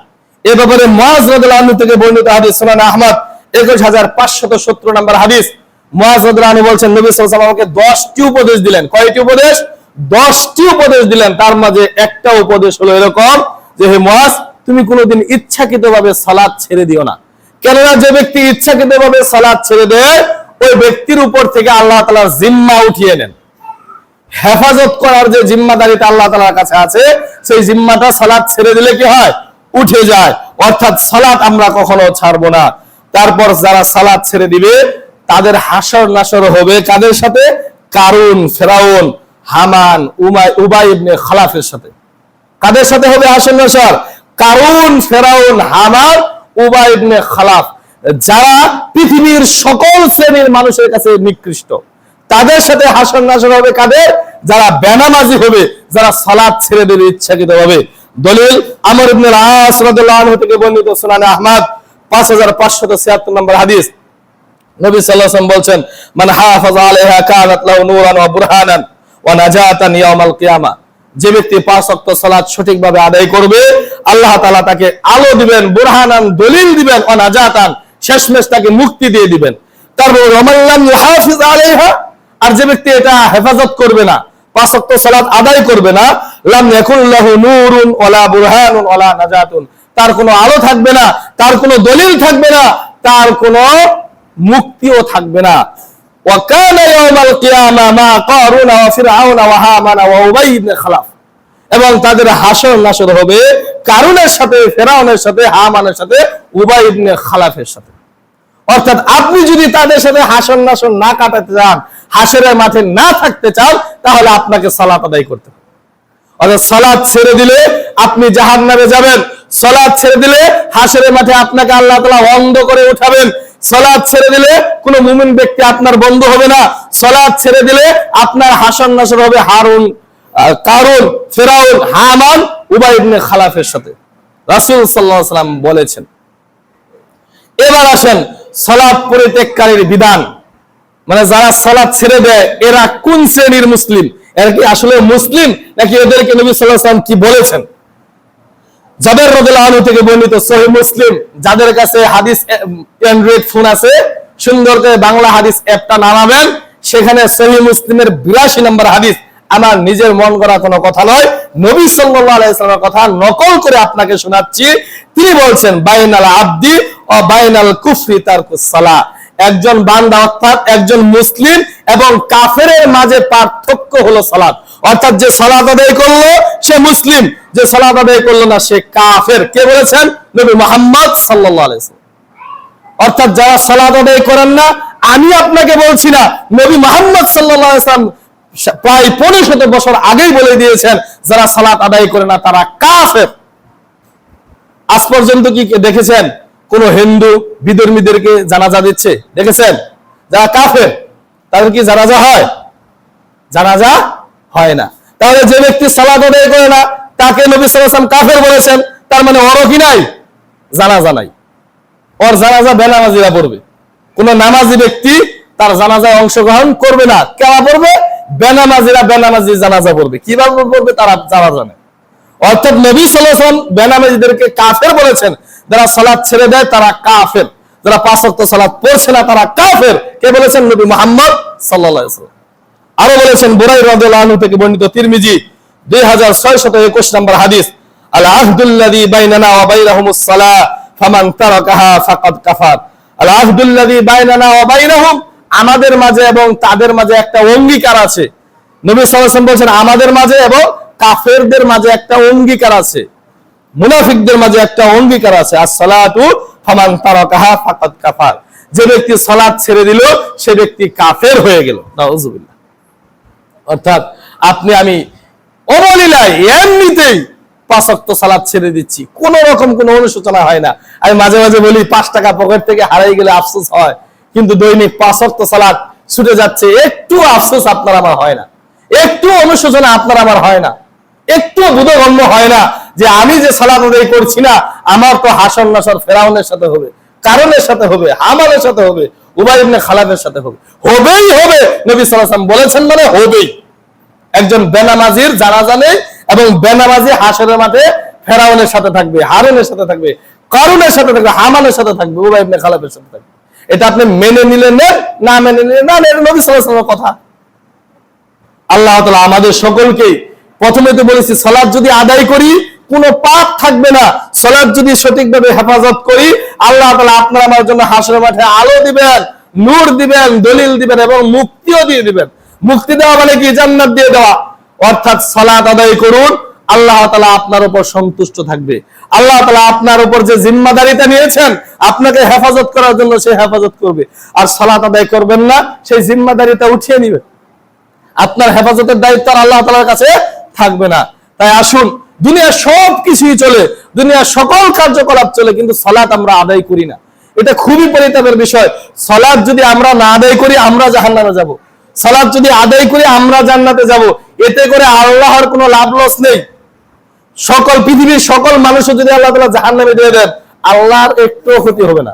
S1: এ ব্যাপারে মুআজ রাদিয়াল্লাহু আনহু থেকে বর্ণিত হাদিস সুনান আহমদ 21570 নম্বর হাদিস। মুআজ রাদিয়াল্লাহু আনহু বলছেন, নবী সাল্লাল্লাহু আলাইহি ওয়াসাল্লাম আমাকে 10টি উপদেশ দিলেন। কয়টি উপদেশ? 10টি উপদেশ দিলেন। তার মাঝে একটা উপদেশ হলো এরকম যে, হে মুআজ, তুমি কোনোদিন ইচ্ছাকৃতভাবে সালাত ছেড়ে দিও না। কেননা যে ব্যক্তি ইচ্ছাকৃতভাবে সালাত ছেড়ে দেয়, ওই ব্যক্তির উপর থেকে আল্লাহ তাআলার জিম্মা উঠিয়ে নেন। হেফাজত করার যে জিম্মাদারিটা আল্লাহ তাআলার কাছে আছে, সেই জিম্মাটা সালাত ছেড়ে দিলে কি হয়? উঠে যায়। অর্থাৎ সালাত আমরা কখনো ছাড়বো না। তারপর যারা সালাত ছেড়ে দিবে তাদের হাসর নাসর হবে কাদের সাথে? কারুন, ফেরাউন, হামান, উবাই ইবনে খালাফের সাথে। কাদের সাথে হবে হাসর নাসর? কারুন, ফেরাউন, হামান, উবাই ইবনে খালাফ, যারা পৃথিবীর সকল শ্রেণীর মানুষের কাছে নিকৃষ্ট। তাদের সাথে হাসর নাসর হবে কাদের? যারা বেনামাজি হবে, যারা সালাত ছেড়ে দেবে ইচ্ছাকৃতভাবে। দলিল আমর ইবনে আস রাদিয়াল্লাহু আনহু থেকে বর্ণিত সুনানে আহমদ 5576 নম্বর হাদিস। নবী সাল্লাল্লাহু আলাইহি ওয়াসাল্লাম বলছেন, মান হাফাযা আলাইহা কানাত লাহু নূরান ওয়া বুরহানান ওয়া নাজাতান ইয়াউমাল কিয়ামা। যে ব্যক্তি 5 ওয়াক্ত সালাত সঠিকভাবে আদায় করবে, আল্লাহ তাআলা তাকে আলো দিবেন, বুরহানান দলিল দিবেন, ওয়া নাজাতান শেষমেশ তাকে মুক্তি দিয়ে দিবেন। তারপর ওয়ামান লাম ইউহাফিজ আলাইহা, আর যে ব্যক্তি এটা হেফাজত করবে না, 5 ওয়াক্ত সালাত আদায় করবে না, লাম ইয়াকুল লাহু নূরুন ওয়ালা বুরহানুন ওয়ালা নাজাতুন, তার কোনো আলো থাকবে না, তার কোনো দলিল থাকবে না, তার কোনো মুক্তিও থাকবে না। ওয়া কানা ইয়াউমাল কিয়ামা মা কারুন ওয়া ফিরআউন ওয়া হামান ওয়া উবাই ইবনে খালাফ, এবং তাদের হাসর নাসর হবে কারুনের সাথে, ফেরাউনের সাথে, হামানের সাথে, উবাই ইবনে খালাফের সাথে। অর্থাৎ আপনি যদি তাদের সাথে হাসর নাসর না কাটাতে চান, হাসরের মাঠে না থাকতে চান, তাহলে আপনাকে সালাত আদায় করতে হবে। অর্থাৎ সালাত ছেড়ে দিলে আপনি জাহান্নামে যাবেন। সালাত ছেড়ে দিলে হাসরের মাঠে আপনাকে আল্লাহ তাআলা অন্ধ করে উঠাবেন। সালাত ছেড়ে দিলে কোন মুমিন ব্যক্তি আপনার বন্ধু হবে না। সালাত ছেড়ে দিলে আপনার হাসর নাসর হবে কারুন, ফিরআউন, হামান, উবাই ইবনে খালাফের সাথে। রাসূল সাল্লাল্লাহু আলাইহি ওয়াসাল্লাম বলেছেন। এবার আসেন সালাত পরিত্যাগকারীর বিধান, মানে যারা সালাত ছেড়ে দেয় এরা কোন শ্রেণীর মুসলিম? এরা কি আসলে মুসলিম, নাকি এদেরকে নবী সাল্লাল্লাহু আলাইহি ওয়াসাল্লাম কি বলেছেন? জাবের রাদিয়াল্লাহু আনহু থেকে বর্ণিত সহিহ মুসলিম, যাদের কাছে হাদিস অ্যান্ড্রয়েড ফোন আছে, সুন্দর করে বাংলা হাদিস অ্যাপটা নামাবেন, সেখানে সহিহ মুসলিমের 82 নম্বর হাদিস। আমার নিজের মন করা কোনো কথা নয়, নবী সাল্লাল্লাহু আলাইহি ওয়াসাল্লামের কথা নকল করে আপনাকে শোনাচ্ছি। তিনি বলছেন, বাইনাল আবদি ও বাইনাল কুফরি তারকুস সালাহ। একজন বান্দা অর্থাৎ একজন মুসলিম এবং কাফেরের মাঝে পার্থক্য হলো সালাত। অর্থাৎ যে সালাত আদায় করলো সে মুসলিম, যে সালাত আদায় করলো না সে কাফের। কে বলেছেন? নবী মুহাম্মদ সাল্লাল্লাহু আলাইহি ওয়াসাল্লাম। অর্থাৎ যারা সালাত আদায় করেন না, আমি আপনাকে বলছি না, নবী মুহাম্মদ সাল্লাল্লাহু আলাইহি ওয়াসাল্লাম প্রায় 1500 বছর আগেই বলে দিয়েছেন, যারা সালাত আদায় করে না তারা কাফের। আজ পর্যন্ত কি দেখেছেন কোন হিন্দু বিধর্মীদেরকে জানাজা দিচ্ছে? দেখেছেন? যারা কাফের তাদের কি জানাজা হয়? জানাজা হয় না। তাহলে যে ব্যক্তি সালাত আদায় করে না তাকে নবী সাল্লাল্লাহু আলাইহি ওয়াসাল্লাম কাফের বলেছেন, তার মানে ওরও কি নাই? জানাজা নাই। ওর জানাজা বেনামাজিরা পড়বে। কোন নামাজি ব্যক্তি তার জানাজায় অংশগ্রহণ করবে না। কেনা পড়বে? বেনামাজিরা বেনামাজি জানাজা পড়বে। কিভাবে পড়বে তারা জানা জানে। অর্থাৎ নবী সাল্লাল্লাহু আলাইহি ওয়াসাল্লাম বেনামাজিদেরকে কাফের বলেছেন। যারা সালাত ছেড়ে দেয় তারা কাফের, যারা 5 ওয়াক্ত সালাত পড়ছে না তারা কাফের। কে বলেছেন? নবী মুহাম্মদ সাল্লাল্লাহু আলাইহি ওয়াসাল্লাম। আরো বলেছেন বুরাইর রাদিয়াল্লাহু আনহু থেকে বর্ণিত তিরমিজি 2621 নম্বর হাদিস, আল আহদুল্লাযী বাইনানা ওয়া বাইনাহুমুস সালাহ ফামান তারাকাহা ফাকাদ কাফার। আল আহদুল্লাযী বাইনানা ওয়া বাইনাহুম, আমাদের মাঝে এবং তাদের মাঝে একটা অঙ্গীকার আছে। নবী সাল্লাল্লাহু আলাইহি ওয়াসাল্লাম বলেছেন আমাদের মাঝে এবং কাফেরদের মাঝে একটা অঙ্গীকার আছে, মুনাফিকদের মাঝে একটা অঙ্গীকার আছে। as-salatu ফামান তারাকাহা ফাকাদ কাফার। যে ব্যক্তি সালাত ছেড়ে দিল সে ব্যক্তি কাফের হয়ে গেল। নাউযুবিল্লাহ। অর্থাৎ আপনি আমি অবলীলায় এমনিতেই 5 ওয়াক্ত সালাত ছেড়ে দিচ্ছি, কোন রকম কোনো অনুশোচনা হয় না। আমি মাঝে মাঝে বলি 5 টাকা পকেট থেকে হারিয়ে গেলে আফসোস হয়, কিন্তু দৈনিক 5 ওয়াক্ত সালাত ছুটে যাচ্ছে, একটু আফসোস আপনার আমার হয় না, একটু অনুশোচনা আপনার আমার হয় না, একটু বোধগম্য হয় না যে আমি যে সালাত আদায় করছি না, আমার তো হাসর নাসর ফেরাউনের সাথে হবে, কারণের সাথে হবে, হামানের সাথে হবে, উবাই ইবনে খালাফের সাথে হবে। হবেই হবে। নবী সাল্লাল্লাহু আলাইহি ওয়াসাল্লাম বলেছেন মানে হবেই। একজন বেনামাজির জানাজা নেই এবং বেনামাজি হাসরের মাঠে ফেরাউনের সাথে থাকবে, হারুনের সাথে থাকবে, কারুনের সাথে থাকবে, হামানের সাথে থাকবে, উবাই ইবনে খালাফের সাথে থাকবে। এটা আপনি মেনে নিলেন না মেনে নিলেন না, এটা নবী সাল্লাল্লাহু আলাইহি ওয়াসাল্লামের কথা। আল্লাহ তাআলা আমাদের সকলকে, প্রথমে তো বলেছি সালাত যদি আদায় করি কোনো পাপ থাকবে না, সালাত যদি সঠিকভাবে হেফাজত করি আল্লাহ তাআলা আপনার আমার জন্য হাসরের মাঠে আলো দিবেন, নূর দিবেন, দলিল দিবেন এবং মুক্তিও দিয়ে দিবেন। মুক্তি দেওয়া মানে কি? জান্নাত দিয়ে দেওয়া। অর্থাৎ সালাত আদায় করুন, আল্লাহ তাআলা আপনার উপর সন্তুষ্ট থাকবে। আল্লাহ তাআলা আপনার উপর যে জিম্মাদারিটা নিয়েছেন আপনাকে হেফাজত করার জন্য, সে হেফাজত করবে। আর সালাত আদায় করবেন না, সেই জিম্মাদারিটা উঠিয়ে নিবে, আপনার হেফাজতের দায়িত্ব আর আল্লাহ তাআলার কাছে থাকবে না। তাই আসুন, দুনিয়ার সব কিছুই চলে, দুনিয়ার সকল কার্যকলাপ চলে, কিন্তু সালাত আমরা আদায় করি না। এটা খুবই পরিতাপের বিষয়। সালাত যদি আমরা না আদায় করি আমরা জাহান্নামে যাব, সালাত যদি আদায় করি আমরা জান্নাতে যাব। এতে করে আল্লাহর কোনো লাভ লস নেই। সকল পৃথিবীর সকল মানুষও যদি আল্লাহ তাআলা জাহান্নামে দিয়ে দেন আল্লাহর একটু ক্ষতি হবে না।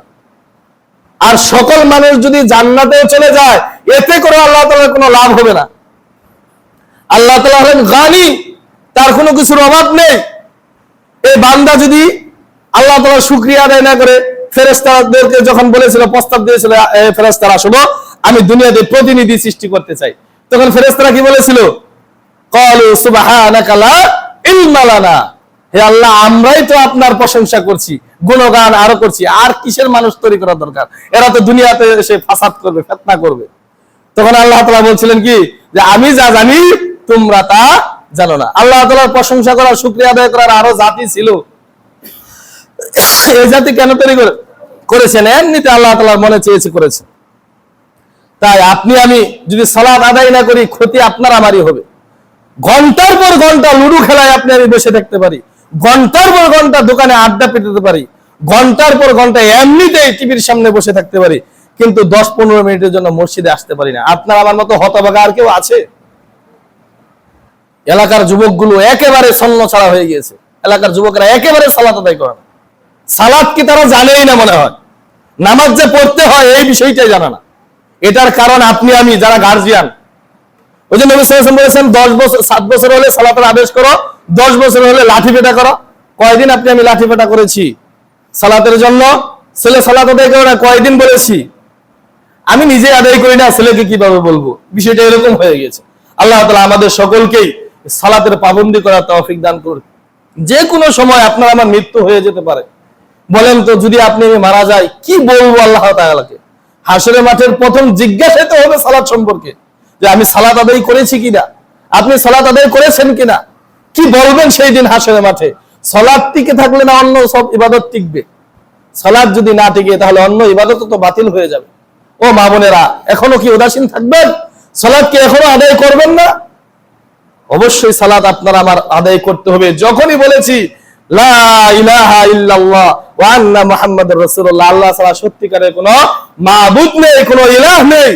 S1: আর সকল মানুষ যদি জান্নাতেও চলে যায় এতে করে আল্লাহ তাআলার কোনো লাভ হবে না। আল্লাহ তাআলা হলেন গানি, তার কোনো কিছুর অভাব নেই। এই বান্দা যদি আল্লাহ তাআলার শুকরিয়া আদায় না করে, ফেরেশতাদেরকে যখন বলেছিল, প্রস্তাব দিয়েছিল, ফেরেশতারা শোনো আমি দুনিয়াতে প্রতিনিধি সৃষ্টি করতে চাই, তখন ফেরেশতারা কি বলেছিল? ক্বালু সুবহানাকা লা ইলমা লানা, হে আল্লাহ আমরাই তো আপনার প্রশংসা করছি, গুণগান আরো করছি, আর কিসের মানুষ তৈরি করা দরকার? এরা তো দুনিয়াতে এসে ফাসাদ করবে, ফিতনা করবে। তখন আল্লাহ তাআলা বলছিলেন কি, যে আমি যা জানি তোমরা তা জানো না। আল্লাহ তাআলার প্রশংসা করা, শুকরিয়া আদায় করার আরো জাতি ছিল। এই জাতি কেন তৈরি করেছেন? এমনিতে আল্লাহ তাআলার মনে চেয়েছে করেছেন। তাই আপনি আমি যদি সালাত আদায় না করি ক্ষতি আপনার আমারই হবে। ঘন্টার পর ঘন্টা লুডু খেলায় আপনি আমি বসে থাকতে পারি, ঘন্টার পর ঘন্টা দোকানে আড্ডা পেতে পারি, ঘন্টার পর ঘন্টা এমনিতেই টিভির সামনে বসে থাকতে পারি, কিন্তু 10-15 মিনিটের জন্য মসজিদে আসতে পারি না। আপনার আমার মতো হতভাগা আর কেউ আছে? এলাকার যুবকগুলো একেবারে ছন্ন ছাড়া হয়ে গিয়েছে। এলাকার যুবকরা একেবারে সালাত আদায় করে না। সালাত কি তারা জানেই না মনে হয়, নামাজ যে পড়তে হয় এই বিষয়টাই জানা না। এটার কারণ আপনি আমি যারা গার্জিয়ান। ওই যে নবী সাল্লাল্লাহু আলাইহি ওয়াসাল্লাম বলেছেন 10 বছর 7 বছর হলে সালাতের আদেশ করো, 10 বছর হলে লাঠি পেটা করো। কয়দিন আপনি আমি লাঠি পেটা করেছি সালাতের জন্য? ছেলে সালাত আদায় করে না, কয়দিন বলেছি? আমি নিজে আদায় করি না, ছেলেকে কিভাবে বলবো? বিষয়টা এরকম হয়ে গেছে। আল্লাহ তাআলা আমাদের সকলকেই সালাতের পাবন্দি করার তৌফিক দান করুন। যে কোনো সময় আপনার আমার মৃত্যু হয়ে যেতে পারে। বলেন তো, যদি আপনি আমি মারা যাই কি বলবো আল্লাহ তাআলাকে? হাসরের মাঠের প্রথম জিজ্ঞাসা তো হবে সালাত সম্পর্কে, যে আমি সালাত আদায় করেছি কিনা, আপনি সালাত আদায় করেছেন কিনা। কি বলবেন সেই দিন হাসরের মাঠে? সালাত টিকে থাকলে না অন্য সব ইবাদত টিকবে? সালাত যদি না টিকে তাহলে অন্য ইবাদত তো বাতিল হয়ে যাবে। ও মা বোনেরা, এখনো কি উদাসীন থাকবেন? সালাত কি এখনো আদায় করবেন না? অবশ্যই সালাত আপনার আমার আদায় করতে হবে। যখনই বলেছি লা ইলাহা ইল্লাল্লাহ ওয়া আন্না মুহাম্মাদুর রাসূলুল্লাহ, আল্লাহ ছাড়া সত্যিকারের কোনো মাবুদ নেই, কোনো ইলাহ নেই,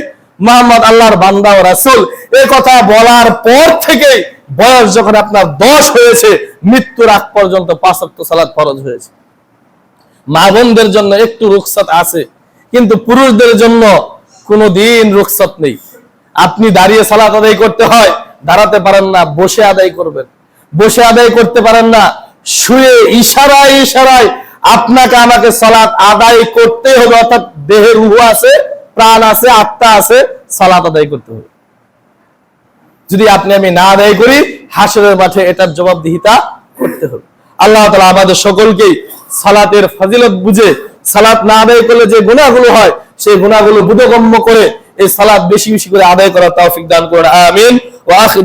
S1: মুহাম্মদ আল্লাহর বান্দা ও রাসূল, এই কথা বলার পর থেকে বয়স যখন আপনার 10 হয়েছে, মৃত্যুর আগ পর্যন্ত 5 ওয়াক্ত সালাত ফরজ হয়েছে। মা বোনদের জন্য একটু রুখসাত আছে, কিন্তু পুরুষদের জন্য কোনোদিন রুখসাত নেই। আপনি দাঁড়িয়ে সালাত আদায় করতে হয়, দাঁড়াতে পারেন না, বসে আদায় করবেন। বসে আদায় করতে পারেন না, শুয়ে ইশারায় ইশারায় আপনাকে আমাকে সালাত আদায় করতে হবে। অর্থাৎ দেহে রূহ আছে, প্রাণ আছে, আত্মা আছে, সালাত আদায় করতে হবে। যদি আপনি আমি না আদায় করি হাসরের মাঠে এটার জবাবদিহিতা করতে হবে। আল্লাহ তাআলা আমাদের সকলকেই সালাতের ফজিলত বুঝে, সালাত না আদায় করলে যে গুনাহগুলো হয় সেই গুনাহগুলো বোধগম্য করে এই সালাত বেশি বেশি করে আদায় করার তৌফিক দান করুন। আমিন ওয়া আখির